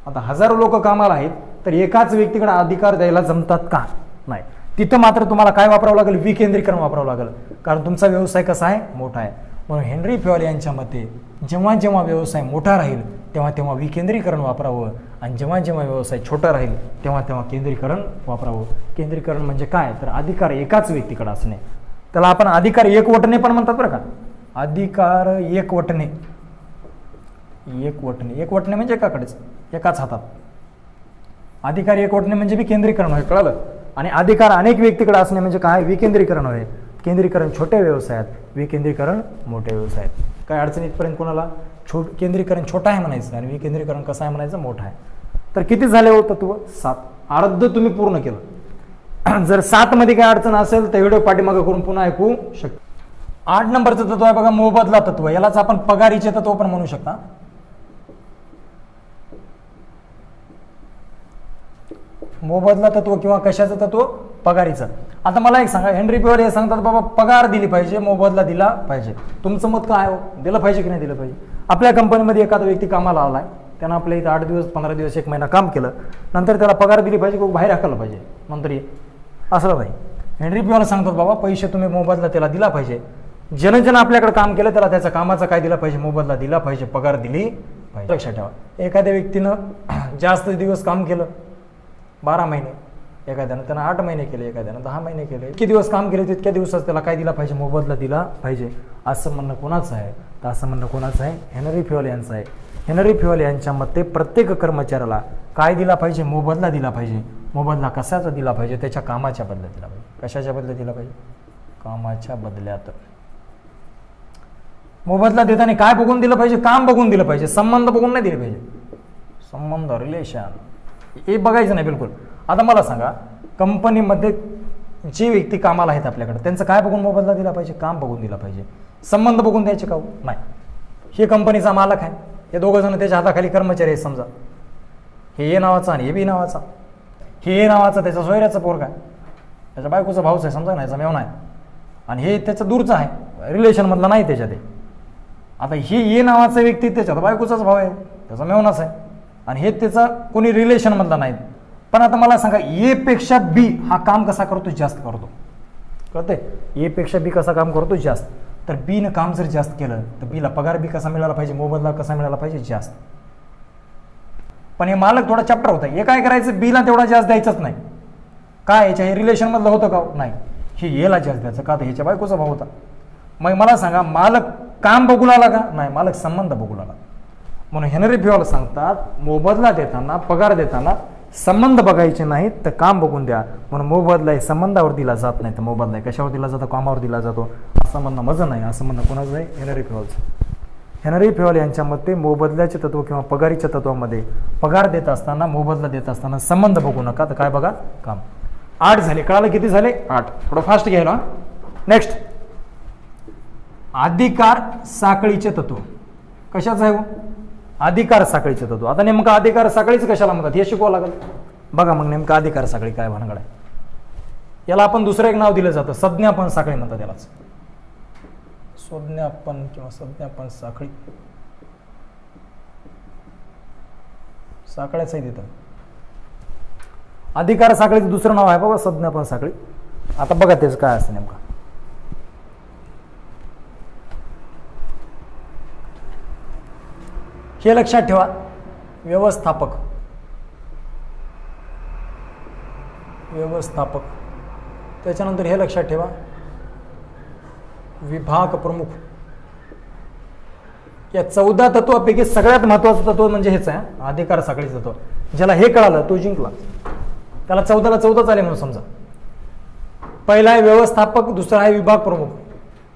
आता हजारो लोक कामाला आहेत, तर एकाच व्यक्तीकडे अधिकार द्यायला जमतात का? नाही. तिथं मात्र तुम्हाला काय वापरावं लागेल, विकेंद्रीकरण वापरावं लागेल, कारण तुमचा व्यवसाय कसा आहे, मोठा आहे. म्हणून हेनरी प्युअल यांच्या मते जेव्हा जेव्हा व्यवसाय मोठा राहील तेव्हा तेव्हा विकेंद्रीकरण वापरावं आणि जेव्हा जेव्हा व्यवसाय छोटा राहील तेव्हा तेव्हा केंद्रीकरण वापरावं. केंद्रीकरण म्हणजे काय, तर अधिकार एकाच व्यक्तीकडे असणे. त्याला आपण अधिकार एकवटणे पण म्हणतात बरं का. अधिकार एकवटणे, एकवटणे म्हणजे एकाकडेच, एकाच हातात. अधिकार एकवटणे म्हणजे विकेंद्रीकरण होय, कळलं. आणि अधिकार अनेक व्यक्तीकडे असणे म्हणजे काय, विकेंद्रीकरण होय. केंद्रीकरण छोट्या व्यवसायात, विकेंद्रीकरण मोठ्या व्यवसायात. काय अडचण इथपर्यंत कोणाला, केंद्रीकरण छोटा आहे म्हणायचं आणि विकेंद्रीकरण कसं आहे म्हणायचं, मोठा आहे. तर किती झाले हो तत्व, 7. अर्ध तुम्ही पूर्ण केलं. जर 7 मध्ये काय अडचण असेल तर व्हिडिओ पाठीमागे करून पुन्हा ऐकू शकता. 8 नंबरचं तत्व आहे बघा, मोबदला तत्व. यालाच आपण पगारीचे तत्व पण म्हणू शकता. मोबदला तत्व किंवा कशाचं तत्व, पगारीचं. आता मला एक सांगा, हेनरी प्युअल हे सांगतात बाबा पगार दिली पाहिजे, मोबदला दिला पाहिजे. तुमचं मत काय हो, दिलं पाहिजे की नाही दिलं पाहिजे? आपल्या कंपनीमध्ये एखादा व्यक्ती कामाला आलाय, त्यानं आपल्या इथं 8 दिवस 15 दिवस 1 महिना काम केलं, नंतर त्याला पगार दिली पाहिजे की बाहेर हाकललं पाहिजे नंतर असं नाही. हेनरी प्युअल सांगतात बाबा पैसे तुम्ही मोबदला त्याला दिला पाहिजे. ज्यानं आपल्याकडे काम केलं त्याला त्याच्या कामाचा काय दिला पाहिजे, मोबदला दिला पाहिजे, पगार दिली पाहिजे. लक्षात ठेवा, एखाद्या व्यक्तीनं जास्त दिवस काम केलं, 12 महिने, एखाद्यानं त्यानं 8 महिने केले, एखाद्यानं 10 महिने केले, इतके दिवस काम केले तितक्या दिवसात त्याला काय दिला पाहिजे, मोबदला दिला पाहिजे. असं म्हणणं कोणाचं आहे, तर असं म्हणणं कोणाचं आहे, हेनरी प्युअल यांचं आहे. हेनरी प्युअल यांच्या मते प्रत्येक कर्मचाऱ्याला काय दिला पाहिजे, मोबदला दिला पाहिजे. मोबदला कशाचा दिला पाहिजे, त्याच्या कामाच्या बदल्यात दिला पाहिजे. कशाच्या बदल्यात दिला पाहिजे, कामाच्या बदल्यात. मोबदला देताना काय बघून दिलं पाहिजे, काम बघून दिलं पाहिजे, संबंध बघून नाही दिले पाहिजे. संबंध, रिलेशन हे बघायचं नाही बिलकुल. आता मला सांगा, कंपनीमध्ये जे व्यक्ती कामाला आहेत आपल्याकडे, त्यांचं काय बघून मोबदला दिला पाहिजे, काम बघून दिला पाहिजे. संबंध बघून द्यायचे का नाही. हे कंपनीचा मालक आहे, हे दोघं जण त्याच्या हाताखाली कर्मचारी आहेत समजा. हे नावाचा आणि हे बी नावाचा. हे नावाचा त्याचा सोयऱ्याचा पोरगा आहे, त्याच्या बायकोचा भाऊच आहे समजा, नाही मेवना आहे. आणि हे त्याचा दूरचा आहे, रिलेशनमधला नाही त्याच्यात. आता हे नावाचा व्यक्ती त्याच्यात बायकोचाच भाव आहे, त्याचा मेवनाच आहे, आणि हे त्याचा कोणी रिलेशनमधला नाही. पण आता मला सांगा, ए पेक्षा बी हा काम कसा करतो, जास्त करतो, कळते. ए पेक्षा बी कसा काम करतो, जास्त. तर बीनं काम जर जास्त केलं तर बीला पगार बी कसा मिळाला पाहिजे, मोबदला कसा मिळाला पाहिजे, जास्त. पण हे मालक थोडा चॅप्टर होता, हे काय करायचं, बीला तेवढा जास्त द्यायचाच नाही. काय याच्या हे रिलेशनमधलं होतं का, नाही. हे याला जास्त द्यायचं का, तर ह्याच्या बायकोचा भाव होता. मग मला सांगा, मालक काम बघू लागला का, नाही, मालक संबंध बघू लागला. म्हणून हेनरी प्युअल सांगतात, मोबदला देताना, पगार देताना संबंध बघायचे नाहीत, तर काम बघून द्या. म्हणून मोबदला संबंधावर दिला जात नाही, तर मोबदला कशावर दिला जातो, कामावर दिला जातो. असं म्हणणं माझं नाही, असं म्हणणं कोणाचं आहे, हेनरी प्युअलचं. हेनरी फ्युएल यांच्या मते मोबदल्याचे तत्व किंवा पगारीच्या तत्वामध्ये पगार देत असताना मोबदला देत असताना संबंध बघू नका, तर काय बघा काम. 8 झाले, कळालं किती झाले 8. थोडं फास्ट घ्यायला. नेक्स्ट, अधिकार साखळीचे तत्व. कशाचं आहे हो? अधिकार साखळीचे तत्व. आता नेमकं अधिकार साखळीच कशाला म्हणतात हे शिकवावं लागेल. बघा मग नेमकं अधिकार साखळी काय भानगड आहे. याला आपण दुसरं एक नाव दिलं जातं, संज्ञापन साखळी म्हणतात यालाच. संज्ञापन किंवा संज्ञापन साखळी, साखळ्याच आहे तिथं. अधिकार साखळीचं दुसरं नाव आहे बाबा संज्ञापन साखळी. आता बघा त्याचं काय असतं नेमकं. हे लक्षात ठेवा, व्यवस्थापक, व्यवस्थापक. त्याच्यानंतर हे लक्षात ठेवा, विभाग प्रमुख. या 14 तत्वापैकी सगळ्यात महत्वाचं तत्व म्हणजे हेच आहे, अधिकार साखळीचं तत्व. ज्याला हे कळालं तो जिंकला. त्याला 14ला 14 आले म्हणून समजा. पहिला आहे व्यवस्थापक, दुसरा आहे विभाग प्रमुख,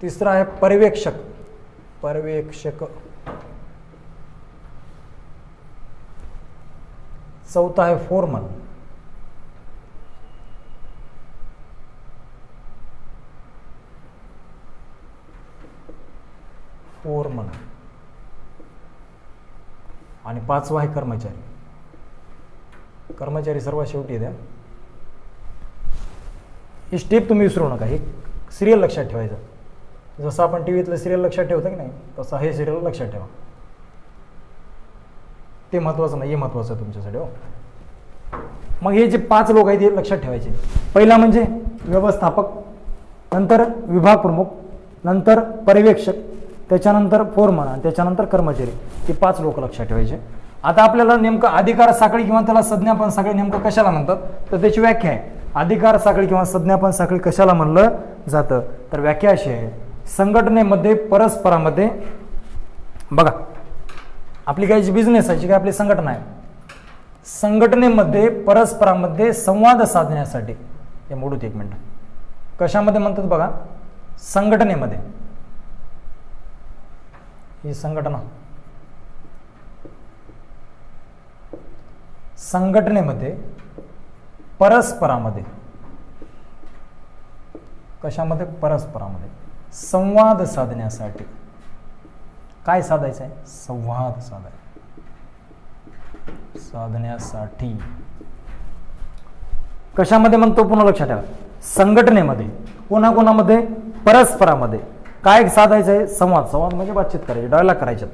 तिसरा आहे पर्यवेक्षक, पर्यवेक्षक, चौथा आहे फोरमन, फोरमन, आणि 5वा आहे कर्मचारी. कर्मचारी सर्वात शेवटी द्या. ही स्टेप तुम्ही विसरू नका. हे सिरियल लक्षात ठेवायचं. जसं आपण टीव्हीतलं सिरियल लक्षात ठेवतो की नाही, तसं हे सिरियल लक्षात ठेवा. ते महत्वाचं नाही, हे महत्वाचं आहे तुमच्यासाठी हो. मग हे जे 5 लोक आहेत हे लक्षात ठेवायचे. पहिला म्हणजे व्यवस्थापक, नंतर विभाग प्रमुख, नंतर पर्यवेक्षक, त्याच्यानंतर फोरमन आणि त्याच्यानंतर कर्मचारी. हे 5 लोक लक्षात ठेवायचे. आता आपल्याला नेमकं अधिकार साखळी किंवा त्याला संज्ञापन साखळी नेमकं कशाला म्हणतात, तर त्याची व्याख्या आहे. अधिकार साखळी किंवा संज्ञापन साखळी कशाला म्हणलं जातं, तर व्याख्या अशी आहे, संघटनेमध्ये परस्परामध्ये, बघा आपली काही जी बिझनेस आहे, जी काही आपली संघटना आहे, संघटनेमध्ये परस्परामध्ये संवाद साधण्यासाठी, हे मोडूत एक मिनिट, कशामध्ये म्हणतात बघा, संघटनेमध्ये. ही संघटना, संघटनेमध्ये परस्परामध्ये, कशामध्ये, परस्परामध्ये संवाद साधण्यासाठी. काय साधायचं आहे, संवाद साधण्यासाठी. कशामध्ये म्हणतो पुन्हा लक्षात ठेवा, संघटनेमध्ये. कोणाकोणामध्ये, परस्परामध्ये. काय साधायचं आहे, संवाद. संवाद म्हणजे बातचीत करायची, डायलॉग करायचे.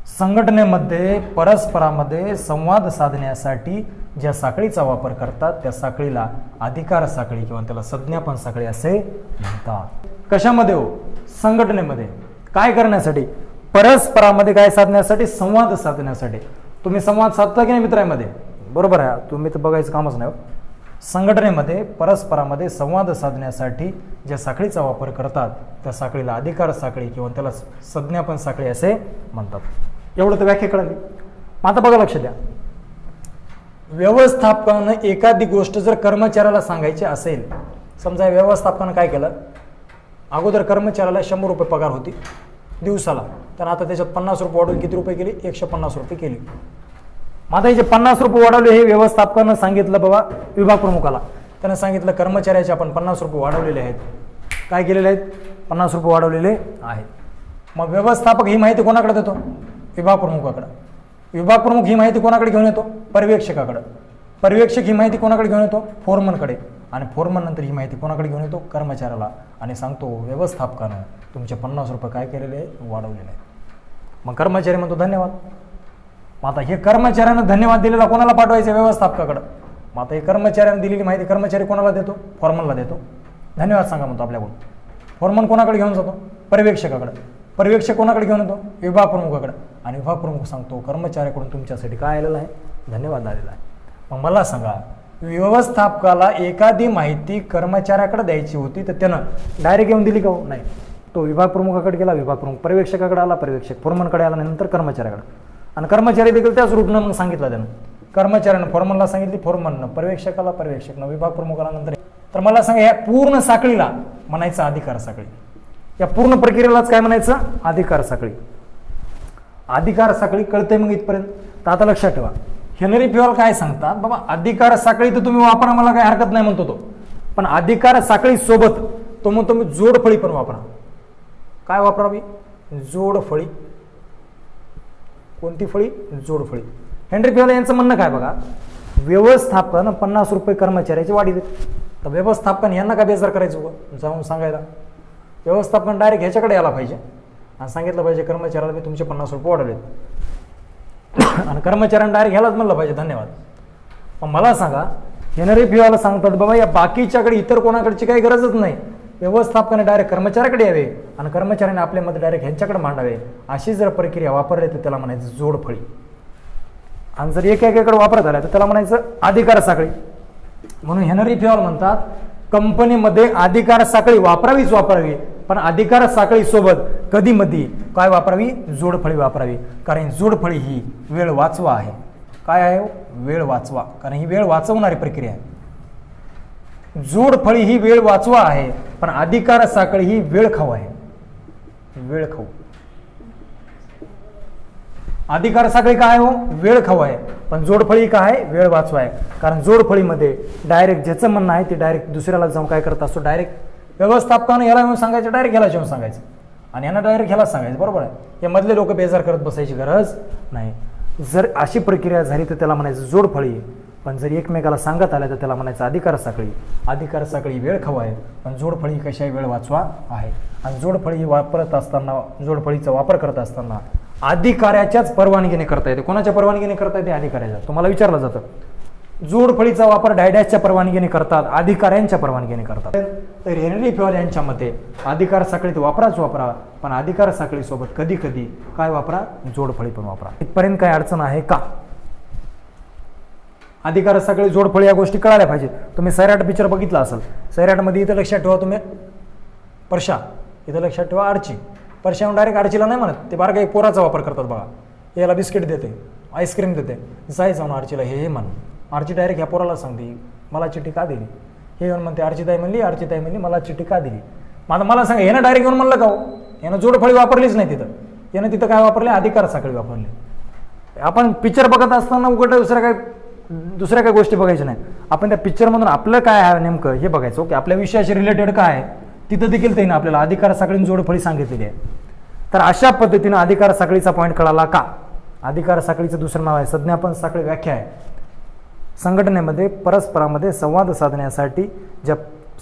संघटनेमध्ये परस्परामध्ये संवाद साधण्यासाठी ज्या साखळीचा वापर करतात त्या साखळीला अधिकार साखळी किंवा त्याला संज्ञापन साखळी असे म्हणतात. कशामध्ये हो, संघटनेमध्ये. काय करण्यासाठी, परस्परामध्ये काय साधण्यासाठी, संवाद साधण्यासाठी. तुम्ही संवाद साधता की नाही मित्रांमध्ये, बरोबर आहे, तुम्ही तर बघायचं कामच नाही. संघटनेमध्ये परस्परामध्ये संवाद साधण्यासाठी ज्या साखळीचा वापर करतात त्या साखळीला अधिकार साखळी किंवा त्याला संज्ञापन साखळी असे म्हणतात. एवढं तर व्याख्या कळली. आता बघा, लक्ष द्या, व्यवस्थापकानं एखादी गोष्ट जर कर्मचाऱ्याला सांगायची असेल, समजा व्यवस्थापकानं काय केलं, अगोदर कर्मचाऱ्याला 100 रुपये पगार होती दिवसाला, तर आता त्याच्यात 50 रुपये वाढवून किती रुपये केली, 150 रुपये केली. आता हे जे 50 रुपये वाढवले हे व्यवस्थापकानं सांगितलं बाबा विभाग प्रमुखाला. त्यानं सांगितलं कर्मचाऱ्याचे आपण 50 रुपये वाढवलेले आहेत. काय केलेले आहेत, 50 रुपये वाढवलेले आहेत. मग व्यवस्थापक ही माहिती कोणाकडे देतो, विभाग प्रमुखाकडे. विभाग प्रमुख ही माहिती कोणाकडे घेऊन येतो, पर्यवेक्षकाकडे. पर्यवेक्षक ही माहिती कोणाकडे घेऊन येतो, फोरमनकडे. आणि फोरमन नंतर ही माहिती कोणाकडे घेऊन येतो, कर्मचाऱ्याला. आणि सांगतो व्यवस्थापकानं तुमचे 50 रुपये काय केलेले आहे, वाढवलेले आहेत. मग कर्मचारी म्हणतो धन्यवाद. मग आता हे कर्मचाऱ्यानं धन्यवाद दिलेला कोणाला पाठवायचं, व्यवस्थापकाकडे. मग आता हे कर्मचाऱ्यानं दिलेली माहिती कर्मचारी कोणाला देतो, फोरमनला देतो. धन्यवाद सांगा म्हणतो आपल्याकडून. फोरमन कोणाकडे घेऊन जातो, पर्यवेक्षकाकडे. पर्यवेक्षक कोणाकडे घेऊन येतो, विभाग प्रमुखाकडे. आणि विभाग प्रमुख सांगतो कर्मचाऱ्याकडून तुमच्यासाठी काय आलेलं आहे, धन्यवाद आलेला आहे. मग मला सांगा, व्यवस्थापकाला एखादी माहिती कर्मचाऱ्याकडे द्यायची होती तर त्यानं डायरेक्ट येऊन दिली का, नाही. तो विभाग प्रमुखाकडे गेला, विभाग प्रमुख पर्यवेक्षकाकडे आला, पर्यवेक्षक फोरमनकडे आला, नंतर कर्मचाऱ्याकडे. आणि कर्मचारी देखील त्याच रूटनं मग सांगितलं त्यानं. कर्मचाऱ्यानं फोरमनला सांगितली, फोरमननं पर्यवेक्षकाला, पर्यवेक्षकनं विभाग प्रमुखाला, नंतर. तर मला सांगा, या पूर्ण साखळीला म्हणायचं अधिकार साखळी. या पूर्ण प्रक्रियेलाच काय म्हणायचं, अधिकार साखळी. अधिकार साखळी कळते मग इथपर्यंत. तर आता लक्षात ठेवा, हेनरी फ्युअल काय सांगतात बाबा, अधिकार साखळी तर तुम्ही वापरा, मला काही हरकत नाही म्हणतो तो, पण अधिकार साखळी सोबत तो म्हणतो मी जोडफळी पण वापरा. काय वापरावी? जोडफळी. कोणती फळी? जोडफळी. हेनरी फ्युअल यांचं म्हणणं काय बघा, व्यवस्थापन 50 रुपये कर्मचाऱ्याची वाढी देते. तर व्यवस्थापन यांना काय बेजार करायचं जाऊन सांगायला? व्यवस्थापन डायरेक्ट ह्याच्याकडे यायला पाहिजे आणि सांगितलं पाहिजे कर्मचाऱ्याला मी तुमचे 50 रुपये वाढवले, आणि कर्मचाऱ्यांना डायरेक्ट ह्यालाच म्हणलं पाहिजे धन्यवाद. मग मला सांगा, हेनरी फ्युअल सांगतात बाबा या बाकीच्याकडे इतर कोणाकडची काही गरजच नाही, व्यवस्थापन डायरेक्ट कर्मचाऱ्याकडे यावे आणि कर्मचाऱ्यांनी आपल्या मते डायरेक्ट ह्यांच्याकडे मांडावे. अशी जर प्रक्रिया वापरली तर त्याला म्हणायचं जोडफळी. आणि जर एकेकडे वापरत आल्या तर त्याला म्हणायचं अधिकार साखळी. म्हणून हेनरी फ्युअल म्हणतात कंपनीमध्ये अधिकार साखळी वापरावीच वापरावी, पण अधिकार साखळी सोबत कधी मधी काय वापरावी? जोडफळी वापरावी. कारण जोडफळी ही वेळ वाचवा आहे. काय आहे? वेळ वाचवा. कारण ही वेळ वाचवणारी प्रक्रिया आहे. जोडफळी ही वेळ वाचवा आहे, पण अधिकार साखळी ही वेळ खाऊ आहे. वेळ खाऊ. अधिकार साखळी काय हो? वेळ खाऊ आहे, पण जोडफळी काय आहे? वेळ वाचवा आहे. कारण जोडफळीमध्ये डायरेक्ट ज्याचं म्हणणं आहे ते डायरेक्ट दुसऱ्याला जाऊन काय करत असतो, डायरेक्ट व्यवस्थापकानं ह्याला येऊन सांगायचं, डायरेक्ट ह्याला येऊन सांगायचं, आणि यांना डायरेक्ट ह्याला सांगायचं. बरोबर आहे. हे मधले लोक बेजार करत बसायची गरज नाही. जर अशी प्रक्रिया झाली तर त्याला म्हणायचं जोडफळी, पण जर एकमेकाला सांगत आलं तर त्याला म्हणायचं अधिकार साखळी. अधिकार साखळी वेळ खाऊ आहे, पण जोडफळी कशाही वेळ वाचवा आहे. आणि जोडफळी वापरत असताना, जोडफळीचा वापर करत असताना अधिकाऱ्याच्याच परवानगीने करता येते. कोणाच्या परवानगीने करता येते? अधिकाऱ्याच्या. तुम्हाला विचारलं जातं जोडफळीचा वापर डायडॅशच्या परवानगीने करतात, अधिकाऱ्यांच्या परवानगीने करतात. तर हेनरी फ्युअल यांच्या मते अधिकार साखळीत वापराच वापरा, पण अधिकार साखळी सोबत कधी कधी काय वापरा? जोडफळी पण वापरा. इथपर्यंत काय अडचण आहे का? अधिकार साखळी जोडफळी या गोष्टी कळायला पाहिजे. तुम्ही सैराट पिक्चर बघितला असेल. सैराटमध्ये इथं लक्षात ठेवा तुम्ही परशा, इथं लक्षात ठेवा आर्ची. परशाहून डायरेक्ट आर्चीला नाही म्हणत, ते बारकाई पोराचा वापर करतात बघा. याला बिस्किट देते, आईस्क्रीम देते, जाय जाऊन आर्चीला हे म्हण. आर्ची डायरेक्ट ह्या पोराला सांगते मला चिठ्ठी का दिली. हे येऊन म्हणते आर्चीताई म्हणली मला चिठ्ठी का दिली. मला सांगा यानं डायरेक्ट येऊन म्हणलं का हो? यानं जोडफळी वापरलीच नाही तिथं. यानं तिथं काय वापरले? अधिकार साखळी वापरली. आपण पिक्चर बघत असताना उघड दुसऱ्या काय गोष्टी बघायच्या नाही. आपण त्या पिक्चरमधून आपलं काय आहे नेमकं हे बघायचं. ओके, आपल्या विषयाशी रिलेटेड काय आहे तिथं देखील त्याने आपल्याला अधिकार साखळीने जोडफळी सांगितलेली आहे. तर अशा पद्धतीनं अधिकार साखळीचा पॉईंट कळाला का? अधिकार साखळीचं दुसरं नाव आहे संज्ञापन साखळी. व्याख्या आहे संघटनेमध्ये परस्परांमध्ये संवाद साधण्यासाठी ज्या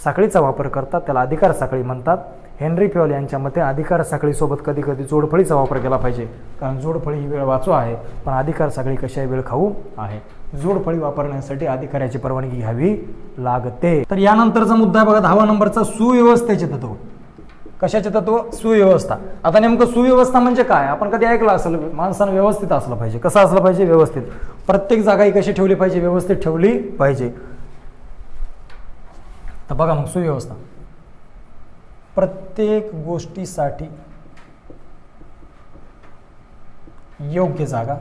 साखळीचा वापर करतात त्याला अधिकार साखळी म्हणतात. हेनरी फ्युअल यांच्या मते अधिकार साखळीसोबत कधी कधी जोडफळीचा वापर केला पाहिजे, कारण जोडफळी ही वेळ वाचवा आहे, पण अधिकार साखळी कशाही वेळ खाऊ आहे. जोडफळी वापरण्यासाठी अधिकाऱ्याची परवानगी घ्यावी लागते. तर यानंतरचा मुद्दा बघा 10 नंबरचा सुव्यवस्थेचे तत्व. कशाचे तत्व? सुव्यवस्था. आता नेमकं सुव्यवस्था म्हणजे काय? आपण कधी ऐकलं असेल माणसानं व्यवस्थित असलं पाहिजे. कसं असलं पाहिजे? व्यवस्थित. प्रत्येक जागा ही कशी ठेवली पाहिजे? व्यवस्थित ठेवली पाहिजे. तर बघा मग सुव्यवस्था. प्रत्येक गोष्टीसाठी योग्य जागा,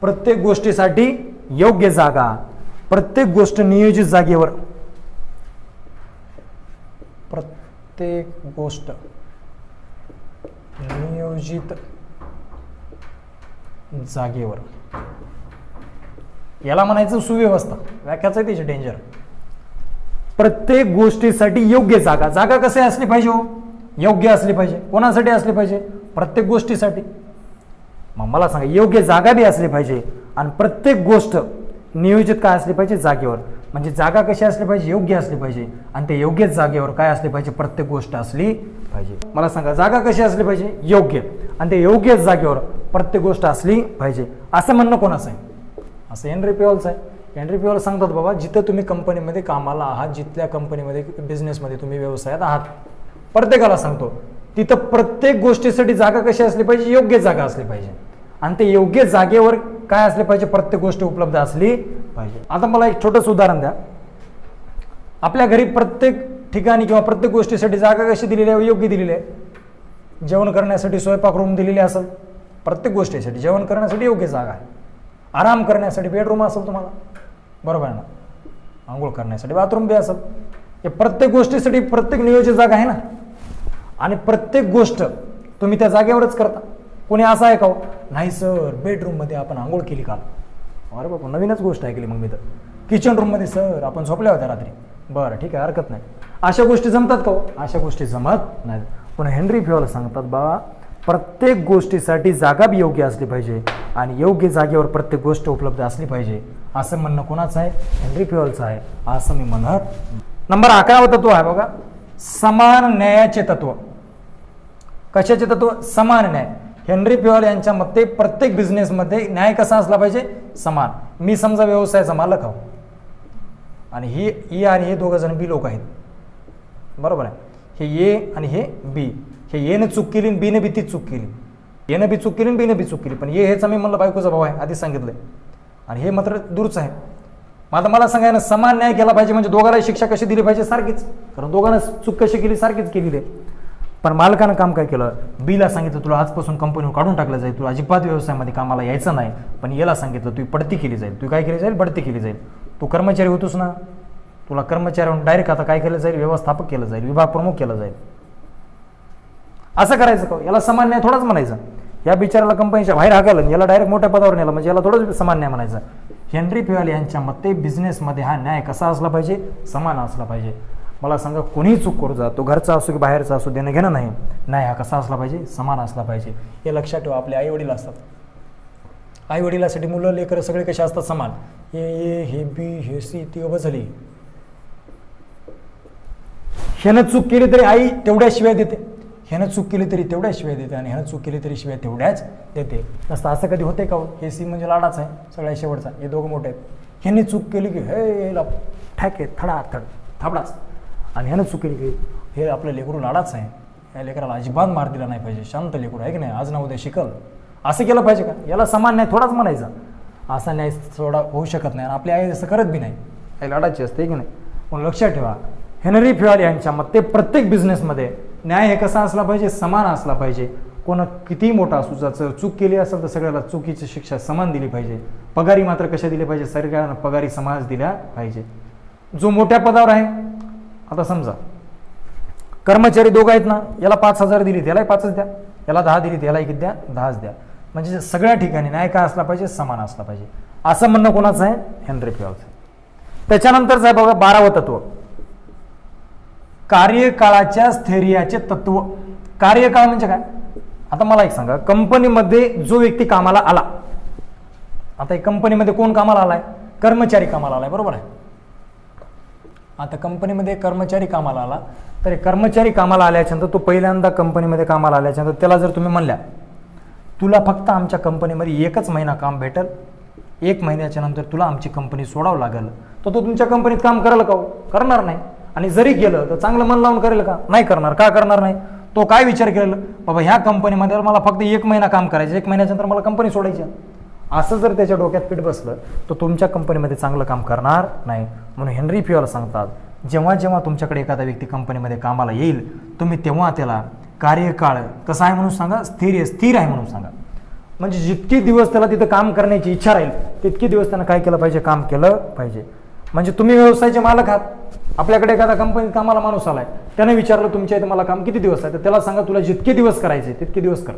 प्रत्येक गोष्टीसाठी योग्य जागा, प्रत्येक गोष्ट नियोजित जागेवर, प्रत्येक गोष्ट नियोजित जागेवर, याला म्हणायचं सुव्यवस्था. व्याख्याच आहे त्याची डेंजर. प्रत्येक गोष्टीसाठी योग्य जागा. जागा कशी असली पाहिजे हो? योग्य असली पाहिजे. कोणासाठी असली पाहिजे? प्रत्येक गोष्टीसाठी. मग मला सांगा योग्य जागा बी असली पाहिजे आणि प्रत्येक गोष्ट नियोजित काय असली पाहिजे? जागेवर. म्हणजे जागा कशी असली पाहिजे? योग्य असली पाहिजे आणि ते योग्य जागेवर काय असली पाहिजे? प्रत्येक गोष्ट असली पाहिजे. मला सांगा जागा कशी असली पाहिजे? योग्य, आणि ते योग्य जागेवर प्रत्येक गोष्ट असली पाहिजे. असं म्हणणं कोणाचं आहे? असं हेनरी फ्युअलचं आहे. हेनरी फ्युअल सांगतात बाबा जिथं तुम्ही कंपनीमध्ये कामाला आहात, जिथल्या कंपनीमध्ये बिझनेसमध्ये तुम्ही व्यवसायात आहात, प्रत्येकाला सांगतो तिथं प्रत्येक गोष्टीसाठी जागा कशी असली पाहिजे? योग्य जागा असली पाहिजे आणि ते योग्य जागेवर काय असले पाहिजे? प्रत्येक गोष्ट उपलब्ध असली पाहिजे. आता मला एक छोटंसं उदाहरण द्या. आपल्या घरी प्रत्येक ठिकाणी किंवा प्रत्येक गोष्टीसाठी जागा कशी दिलेली आहे? योग्य दिलेली आहे. जेवण करण्यासाठी स्वयंपाक रूम दिलेली असेल, प्रत्येक गोष्टीसाठी जेवण करण्यासाठी योग्य जागा आहे. आराम करण्यासाठी बेडरूम असेल तुम्हाला, बरोबर आहे ना? आंघोळ करण्यासाठी बाथरूम बी असेल. हे प्रत्येक गोष्टीसाठी प्रत्येक नियोजित जागा आहे ना. आणि प्रत्येक गोष्ट तुम्ही त्या जागेवरच करता. कोणी असं आहे का हो? नाही सर, बेडरूममध्ये आपण आंघोळ केली काल. अरे बाबा, नवीनच गोष्ट ऐकली मग मी तर. किचन रूममध्ये सर आपण झोपल्या होत्या रात्री. बरं ठीक आहे, हरकत नाही. अशा गोष्टी जमतात का हो? अशा गोष्टी जमत नाही. पण हेनरी फ्युएल सांगतात बा, प्रत्येक गोष्टीसाठी जागा बी योग्य असली पाहिजे आणि योग्य जागेवर प्रत्येक गोष्ट उपलब्ध असली पाहिजे. असं म्हणणं कोणाचं आहे? हेनरी फ्युएलचं आहे, असं मी म्हणत. नंबर 11 तत्व आहे बघा, समान न्यायाचे तत्व. कशाचे तत्व? समान न्याय. हेनरी फ्युएल यांच्या मते प्रत्येक बिझनेसमध्ये न्याय कसा असला पाहिजे? समान. मी समजा व्यवसायाचा मालक आहो आणि हे ए आणि हे दोघं जण बी लोक आहेत, बरोबर आहे. हे ए आणि हे बी. हे एनं चूक केली आणि बीने बी तीच चूक केली. एनं बी चूक केली आणि बीने बी चूक केली. पण ए हेच मी म्हणलं बायकोचा भाऊ आहे, आधीच सांगितलंय. आणि हे मात्र दूरच आहे. मग आता मला सांगाय ना, समान न्याय केला पाहिजे म्हणजे दोघांना शिक्षा कशी दिली पाहिजे? सारखीच. कारण दोघांना चूक कशी केली? सारखीच केली आहे. पण मालकानं काम काय केलं? बीला सांगितलं तुला आजपासून कंपनीवर काढून टाकलं जाईल, तुला अजिबात व्यवसायामध्ये कामाला यायचं नाही. पण याला सांगितलं तू बढती केली जाईल. तू काय केली जाईल? बढती केली जाईल. तू कर्मचारी होतोस ना, तुला कर्मचाऱ्याहून डायरेक्ट आता काय केलं जाईल? व्यवस्थापक केलं जाईल, विभाग प्रमुख केलं जाईल. असं करायचं का? याला समान न्याय थोडाच म्हणायचं. या बिचाराला कंपनीच्या बाहेर हाकलं, याला डायरेक्ट मोठ्या पदावर नेलं म्हणजे याला थोडंच समान न्याय म्हणायचं. हेनरी फ्युएल यांच्या मते बिझनेसमध्ये हा न्याय कसा असला पाहिजे? समान असला पाहिजे. मला सांगा, कोणीही चूक करू जा, तो घरचा असो की बाहेरचा असो, देणं घेणं नाही. न्याय हा कसा असला पाहिजे? समान असला पाहिजे. हे लक्षात ठेवा. आपले आई वडील असतात, आई वडिलासाठी मुलं लेकरं सगळे कसे असतात? समान. हे हे बी हे सी ती झाली. ह्यानं चूक केली तरी आई तेवढ्या शिवाय देते, ह्यानं चूक केली तरी तेवढ्या शिवाय देते आणि ह्यानं चूक केली तरी शिवाय तेवढ्याच देते. नसतं असं कधी होते का? हे सी म्हणजे लाडाच आहे सगळ्या शेवटचा. हे दोघं मोठे आहेत. ह्यांनी चूक केली की हे ठाके थडा थड थाबडाच, आणि ह्यानं चूक केली की हे आपलं लेकरू लाडाच आहे, या लेकराला अजिबात मार दिला नाही पाहिजे, शांत लेकरू आहे की नाही, आज ना उद्या शिकल. असं केलं पाहिजे का? याला समान न्याय थोडाच म्हणायचा. असा न्याय थोडा होऊ शकत नाही आणि आपली आई असं करत बी नाही. आई लाडाची असते की नाही. पण लक्षात ठेवा, हेनरी फ्युएल यांच्या मते प्रत्येक बिझनेसमध्ये न्याय हे कसा असला पाहिजे? समान असला पाहिजे. कोण कितीही मोठा असू, जर चूक केली असेल तर सगळ्याला चुकीची शिक्षा समान दिली पाहिजे. पगारी मात्र कशा दिली पाहिजे? सगळ्यांना पगारी समाज दिल्या पाहिजे. जो मोठ्या पदावर आहे, आता समजा कर्मचारी दोघं आहेत ना, याला 5,000 दिली त्यालाही 5च द्या, याला 10 दिली त्याला किती द्या? 10च द्या. म्हणजे सगळ्या ठिकाणी न्याय काय असला पाहिजे? समान असला पाहिजे. असं म्हणणं कोणाचं आहे? हेनरी फ्युएलचं. त्याच्यानंतरच आहे बघा 12वं तत्व, कार्यकाळाच्या स्थैर्याचे तत्व. कार्यकाळ म्हणजे काय? आता मला एक सांगा, कंपनीमध्ये जो व्यक्ती कामाला आला, आता कंपनीमध्ये कोण कामाला आलाय? कर्मचारी कामाला आलाय, बरोबर आहे. आता कंपनीमध्ये कर्मचारी कामाला आला, तर कर्मचारी कामाला आल्याच्यानंतर तो पहिल्यांदा कंपनीमध्ये कामाला आल्याच्यानंतर त्याला जर तुम्ही म्हणल्या तुला फक्त आमच्या कंपनीमध्ये 1च महिना काम भेटेल, 1 महिन्याच्या नंतर तुला आमची कंपनी सोडावं लागेल, तर तो तुमच्या कंपनीत काम करेल का? करणार नाही. आणि जरी केलं तर चांगलं मन लावून करेल का? नाही करणार. का करणार नाही? तो काय विचार केलेला, बाबा ह्या कंपनीमध्ये मला फक्त 1 महिना काम करायचं, 1 महिन्याच्या नंतर मला कंपनी सोडायची. असं जर त्याच्या डोक्यात पीठ बसलं तर तुमच्या कंपनीमध्ये चांगलं काम करणार नाही. म्हणून हेनरी फ्युएल सांगतात, जेव्हा जेव्हा तुमच्याकडे एखादा व्यक्ती कंपनीमध्ये कामाला येईल, तुम्ही तेव्हा त्याला कार्यकाळ कसा आहे म्हणून सांगा? स्थिर आहे म्हणून सांगा. म्हणजे जितके दिवस त्याला तिथं काम करण्याची इच्छा राहील तितके दिवस त्यानं काय केलं पाहिजे? काम केलं पाहिजे. म्हणजे तुम्ही व्यवसायाचे मालक आहात, आपल्याकडे एखादा कंपनीत कामाला माणूस आलाय, त्याने विचारलं तुमच्या इथे मला काम किती दिवस आहे, तर त्याला सांगा तुला जितके दिवस करायचे तितके दिवस कर.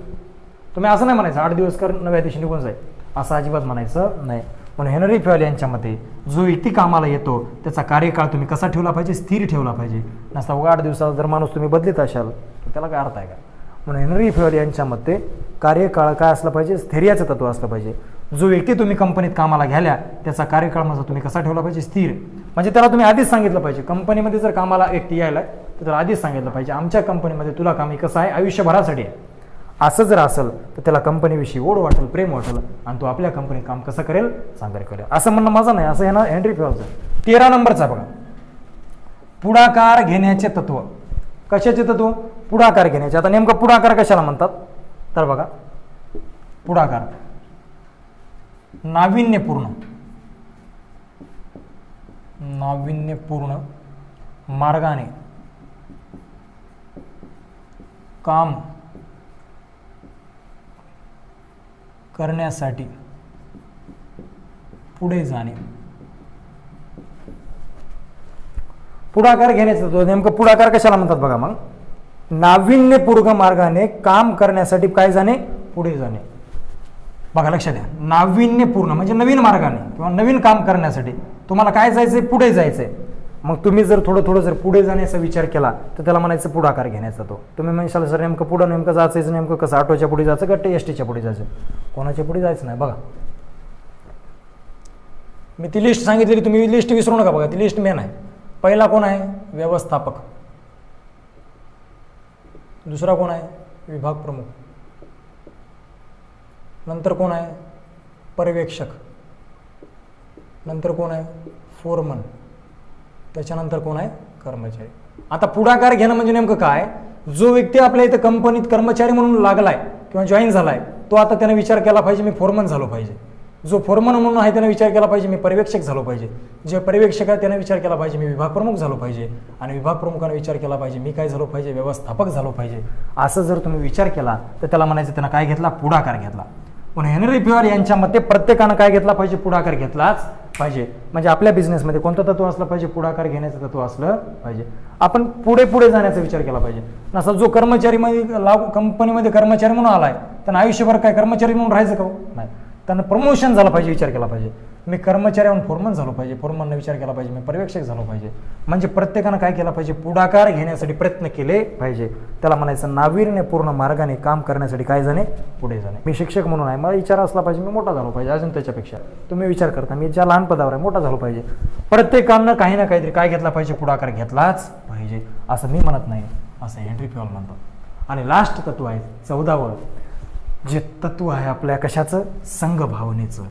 तुम्ही असं नाही म्हणायचं 8 दिवस कर 9व्या दिवशी निघून जाईल, असं अजिबात म्हणायचं नाही. म्हणून हेनरी फ्युएल यांच्या मते जो व्यक्ती कामाला येतो त्याचा कार्यकाळ तुम्ही कसा ठेवला पाहिजे? स्थिर ठेवला पाहिजे. नसता 8 दिवसाला जर माणूस तुम्ही बदलित असाल तर त्याला काय अर्थ आहे का? म्हणून हेनरी फ्युएल यांच्या मते कार्यकाळ काय असला पाहिजे? स्थैर्याचं तत्व असलं पाहिजे. जो व्यक्ती तुम्ही कंपनीत कामाला घ्याल्या त्याचा कार्यकाळ म्हणजे तुम्ही कसा ठेवला पाहिजे? स्थिर. म्हणजे त्याला तुम्ही आधीच सांगितलं पाहिजे, कंपनीमध्ये जर कामाला व्यक्ती यायला तर त्याला आधीच सांगितलं पाहिजे आमच्या कंपनीमध्ये तुला काम कसं आहे? आयुष्यभरासाठी आहे. असं जर असेल तर त्याला कंपनीविषयी ओढ वाटेल, प्रेम वाटेल आणि तो आपल्या कंपनीत काम कसं करेल? चांगलं करेल. असं म्हणणं माझं नाही, असं आहे हेनरी फ्युएलचं. 13 नंबरचा बघा, पुढाकार घेण्याचे तत्व. कशाचे तत्व? पुढाकार घेण्याचे. आता नेमकं पुढाकार कशाला म्हणतात? तर बघा, पुढाकार नाविन्यपूर्ण मार्गाने काम करण्यासाठी पुढे जाणे. पुढाकार घेण्याचं नेमकं पुढाकार कशाला म्हणतात बघा. मग नाविन्यपूर्ण मार्गाने काम करण्यासाठी काय जाणे, पुढे जाणे. बघा लक्षात द्या, नाविन्यपूर्ण म्हणजे नवीन मार्गाने किंवा नवीन काम करण्यासाठी तुम्हाला काय जायचंय, पुढे जायचंय. मग तुम्ही जर थोडं जर पुढे जाण्याचा विचार केला तर त्याला म्हणायचं पुढाकार घेण्याचा. तो तुम्ही म्हणशाल सर नेमकं पुढं नेमकं जायचं नेमकं कसं, ऑटोच्या पुढे जायचं का एसटीच्या पुढे जायचं, कोणाच्या पुढे जायचं नाही. बघा मी ती लिस्ट सांगितलेली, तुम्ही लिस्ट विसरू नका. बघा ती लिस्ट मेन आहे. पहिला कोण आहे, व्यवस्थापक. दुसरा कोण आहे, विभाग प्रमुख. नंतर कोण आहे, पर्यवेक्षक. नंतर कोण आहे, फोरमन. त्याच्यानंतर कोण आहे, कर्मचारी. आता पुढाकार घेणं म्हणजे नेमकं काय, जो व्यक्ती आपल्या इथं कंपनीत कर्मचारी म्हणून लागलाय किंवा जॉईन झालाय तो आता त्याने विचार केला पाहिजे मी फोरमन झालो पाहिजे. जो फोरमन म्हणून आहे त्याने विचार केला पाहिजे मी पर्यवेक्षक झालो पाहिजे. जे पर्यवेक्षक आहे त्याने विचार केला पाहिजे मी विभाग प्रमुख झालो पाहिजे. आणि विभाग प्रमुखाने विचार केला पाहिजे मी काय झालो पाहिजे, व्यवस्थापक झालो पाहिजे. असं जर तुम्ही विचार केला तर त्याला म्हणायचं त्यानं काय घेतला, पुढाकार घेतला. पण हेनरी फ्युअर यांच्या मते प्रत्येकानं काय घेतला पाहिजे, पुढाकार घेतलाच पाहिजे. म्हणजे आपल्या बिझनेसमध्ये कोणतं तत्व असलं पाहिजे, पुढाकार घेण्याचं तत्व असलं पाहिजे. आपण पुढे जाण्याचा विचार केला पाहिजे. नसा जो कर्मचारीमध्ये लागू कंपनीमध्ये कर्मचारी म्हणून आलाय त्यानं आयुष्यभर काय कर्मचारी म्हणून राहायचं का, नाही. त्यांना प्रमोशन झालं पाहिजे, विचार केला पाहिजे मी कर्मचाऱ्याहून फोरमन झालो पाहिजे, फोरमनने विचार केला पाहिजे मी पर्यवेक्षक झालो पाहिजे. म्हणजे प्रत्येकानं काय केलं पाहिजे, पुढाकार घेण्यासाठी प्रयत्न केले पाहिजे. त्याला म्हणायचं नाविन्यपूर्ण मार्गाने काम करण्यासाठी काय जाणे, पुढे जाणे. मी शिक्षक म्हणून आहे, मला विचार असला पाहिजे मी मोठा झालो पाहिजे अजून त्याच्यापेक्षा. तुम्ही विचार करता मी ज्या लहान पदावर आहे मोठा झालो पाहिजे. प्रत्येकानं काही ना काहीतरी काय घेतला पाहिजे, पुढाकार घेतलाच पाहिजे. असं मी म्हणत नाही, असं हेनरी फ्युअर म्हणतात. आणि लास्ट तत्व आहे 14वं, जे तत्व आहे आपल्या कशाचं, संघभावनेचं.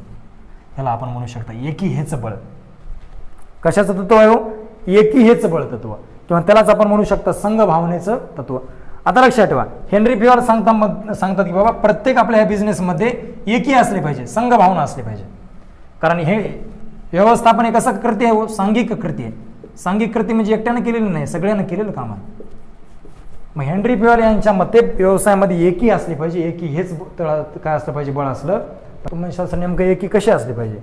ह्याला आपण म्हणू शकता एकी हेच बळ. कशाचं तत्व आहे हो, एकी हेच बळ तत्व, किंवा त्यालाच आपण म्हणू शकता संघभावनेचं तत्व. आता लक्षात ठेवा, हेनरी फ्युअर सांगतात की बाबा प्रत्येक आपल्या ह्या बिझनेसमध्ये एकी असले पाहिजे, संघभावना असली पाहिजे. कारण हे व्यवस्थापन हे कसं कृती आहे, सांघिक कृती आहे. सांघिक कृती म्हणजे एकट्यानं केलेलं नाही, सगळ्यांना केलेलं काम आहे. मग हेनरी फ्युअर यांच्या मते व्यवसायामध्ये एकी असली पाहिजे. एकी हेच काय असलं पाहिजे, बळ असलं. म्हणजे नेमकं एकी कशी असली पाहिजे,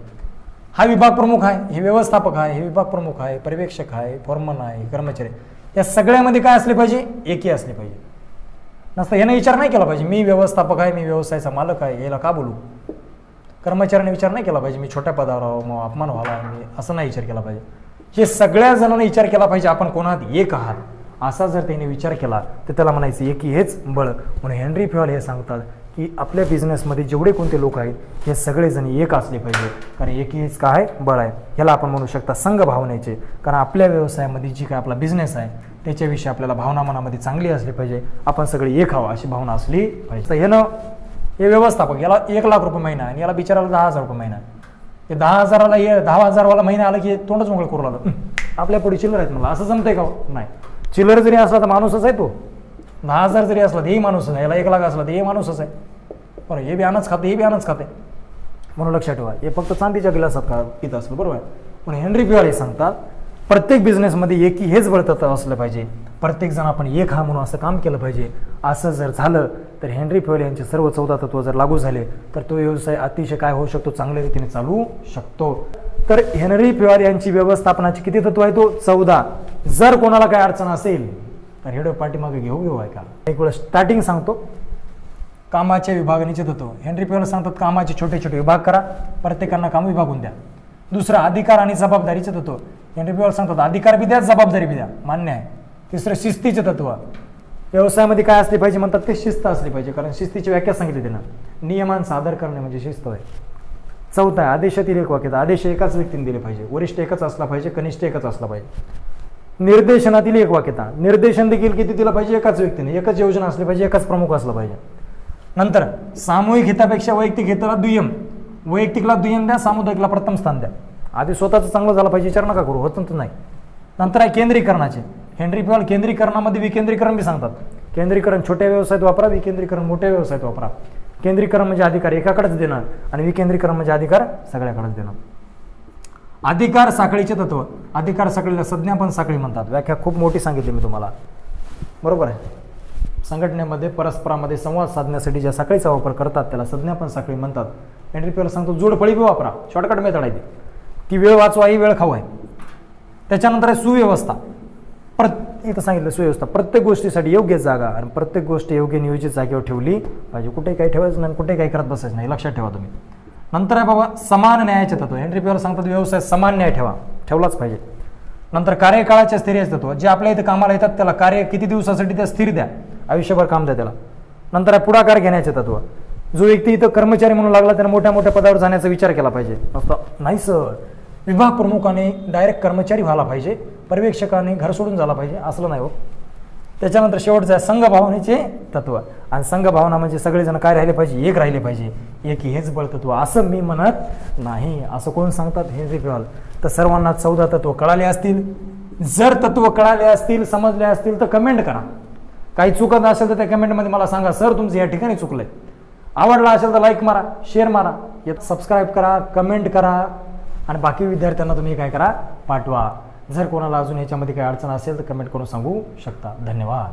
हा विभाग प्रमुख आहे, हे व्यवस्थापक आहे, हे विभाग प्रमुख आहे, पर्यवेक्षक आहे, फोरमन आहे, कर्मचारी, या सगळ्यामध्ये काय असले पाहिजे, एकी असली पाहिजे. नसतं याने विचार नाही केला पाहिजे मी व्यवस्थापक आहे, मी व्यवसायाचा मालक आहे, याला का बोलू. कर्मचाऱ्याने विचार नाही केला पाहिजे मी छोट्या पदावर आहो, मग अपमान व्हावा, मी असं नाही विचार केला पाहिजे. हे सगळ्या जणांनी विचार केला पाहिजे आपण कोणात एक आहात. असा जर त्याने विचार केला तर त्याला म्हणायचं एकी हेच बळ. म्हणून हेनरी फ्युअर हे सांगतात की आपल्या बिझनेसमध्ये जेवढे कोणते लोक आहेत हे सगळेजण एक असले पाहिजे. कारण एकी हेच काय बळ आहे. ह्याला आपण म्हणू शकता संघभावनेचे. कारण आपल्या व्यवसायामध्ये जी काय आपला बिझनेस आहे त्याच्याविषयी आपल्याला भावना मनामध्ये चांगली असली पाहिजे. आपण सगळे एक हवा अशी भावना असली पाहिजे. तर हे व्यवस्थापक याला 1 लाख रुपये महिना आणि याला बिचाराला 10,000 रुपये महिना. ते 10,000ला 10,000वाला महिना आला की तोंडच मोकळं करू लागलं, आपल्या पुढे चिल्लर आहेत मला, असं जमतंय का, नाही. चिल्लर जरी असला तर माणूसच आहे तो. 10,000 जरी असला तर हे माणूसच आहे, याला 1 लाख असला तर हे माणूसच आहे. बरं, हे बी आणच खाते, हे बी आणच खाते. म्हणून लक्षात ठेवा, हे फक्त चांदीच्या गिलासात का पित असलं, बरोबर आहे. पण हेनरी फ्युअर हे सांगतात प्रत्येक बिझनेसमध्ये एकी हेच बळतत्व असलं पाहिजे. प्रत्येक जण आपण एक हा म्हणून असं काम केलं पाहिजे. असं जर झालं तर हेनरी फ्युअर यांचे सर्व 14 तत्व जर लागू झाले तर तो व्यवसाय अतिशय काय होऊ शकतो, चांगल्या रीतीने चालू शकतो. तर हेनरी फ्युअर यांची व्यवस्थापनाची किती तत्व आहे, तो 14. जर कोणाला काय अडचण असेल तर हेडो पाठीमागे घेऊ आहे का. एक वेळ स्टार्टिंग सांगतो. कामाच्या विभागणीचे तत्व हेनरी फ्युअर सांगतात कामाचे छोटे छोटे विभाग करा, प्रत्येकांना काम विभागून द्या. दुसरं अधिकार आणि जबाबदारीचे तत्व हेनरी फ्युअर सांगतात अधिकार बी द्या, जबाबदारी बी द्या, मान्य आहे. तिसरं शिस्तीचे तत्व, व्यवसायामध्ये काय असले पाहिजे म्हणतात ते शिस्त असली पाहिजे. कारण शिस्तीची व्याख्या सांगितली त्यांना, नियमान सादर करणे म्हणजे शिस्त आहे. चौथा आहे आदेशातील एक वाक्य, आदेश एकाच व्यक्तीने दिले पाहिजे, वरिष्ठ एकच असला पाहिजे, कनिष्ठ एकच असला पाहिजे. निर्देशनातील एक वाक्यता, निर्देशन देखील किती दिलं पाहिजे, एकाच व्यक्तीने, एकच योजना असली पाहिजे, एकच प्रमुख असला पाहिजे. नंतर सामूहिक हितापेक्षा वैयक्तिक हिताला दुय्यम, वैयक्तिकला दुय्यम द्या, सामुदायिकला प्रथम स्थान द्या. आधी स्वतःचं चांगलं झालं पाहिजे, विचार नका करू, होत नाही. नंतर आहे केंद्रीकरणाचे, हेनरी फ्युअर केंद्रीकरणामध्ये विकेंद्रीकरण बी सांगतात. केंद्रीकरण छोट्या व्यवसायात वापरा, विकेंद्रीकरण मोठ्या व्यवसायात वापरा. केंद्रीकरण म्हणजे अधिकार एकाकडेच देणं आणि विकेंद्रीकरण म्हणजे अधिकार सगळ्याकडेच देणं. अधिकार साखळीचे तत्व, अधिकार साखळीला संज्ञापन साखळी म्हणतात. व्याख्या खूप मोठी सांगितली मी तुम्हाला, बरोबर आहे. संघटनेमध्ये परस्परामध्ये संवाद साधण्यासाठी ज्या साखळीचा वापर करतात त्याला संज्ञापन साखळी म्हणतात. हेनरी फ्युअर सांगतो जोडफळी बी वापरा, शॉर्टकट मेथड आहे ती वेळ वाचवा ही वेळ खाऊ आहे. त्याच्यानंतर आहे सुव्यवस्था. इथं सांगितलं सुव्यवस्था, प्रत्येक गोष्टीसाठी योग्य जागा आणि प्रत्येक गोष्ट योग्य नियोजित जागेवर ठेवली पाहिजे. कुठे काही ठेवायचं नाही, कुठे काही करत बसायचं नाही, लक्षात ठेवा तुम्ही. नंतर आहे बाबा समान न्यायाचे तत्व. हेनरी पिअर सांगतात व्यवसाय समान न्याय ठेवलाच पाहिजे. नंतर कार्यकाळाच्या स्थैर्याचे तत्व, जे आपल्या इथं कामाला येतात त्याला कार्य किती दिवसासाठी त्या स्थिर द्या, आयुष्यभर काम द्या त्याला. नंतर आहे पुढाकार घेण्याचे तत्व, जो व्यक्ती इथं कर्मचारी म्हणून लागला त्याने मोठ्या मोठ्या पदावर जाण्याचा विचार केला पाहिजे. नाही सर, विभाग प्रमुखाने डायरेक्ट कर्मचारी व्हायला पाहिजे, पर्यवेक्षकाने घर सोडून झाला पाहिजे, असलं नाही हो. त्याच्यानंतर शेवटचं आहे संघभावनेचे तत्व. आणि संघभावना म्हणजे सगळेजण काय राहिले पाहिजे, एक राहिले पाहिजे, एक हेच बळ तत्व. असं मी म्हणत नाही, असं कोण सांगतात, हेनरी पिअर. तर सर्वांना 14 तत्व कळाले असतील. जर तत्व कळाले असतील, समजले असतील तर कमेंट करा. काही चुकत असेल तर त्या कमेंटमध्ये मला सांगा, सर तुमचं या ठिकाणी चुकलंय. आवडला असेल तर लाईक मारा, शेअर मारा, सबस्क्राईब करा, कमेंट करा आणि बाकी विद्यार्थ्यांना तुम्ही काय करा, पाठवा. जर कोणाला अजून याच्यामध्ये काही अडचण असेल तर कमेंट करून सांगू शकता. धन्यवाद.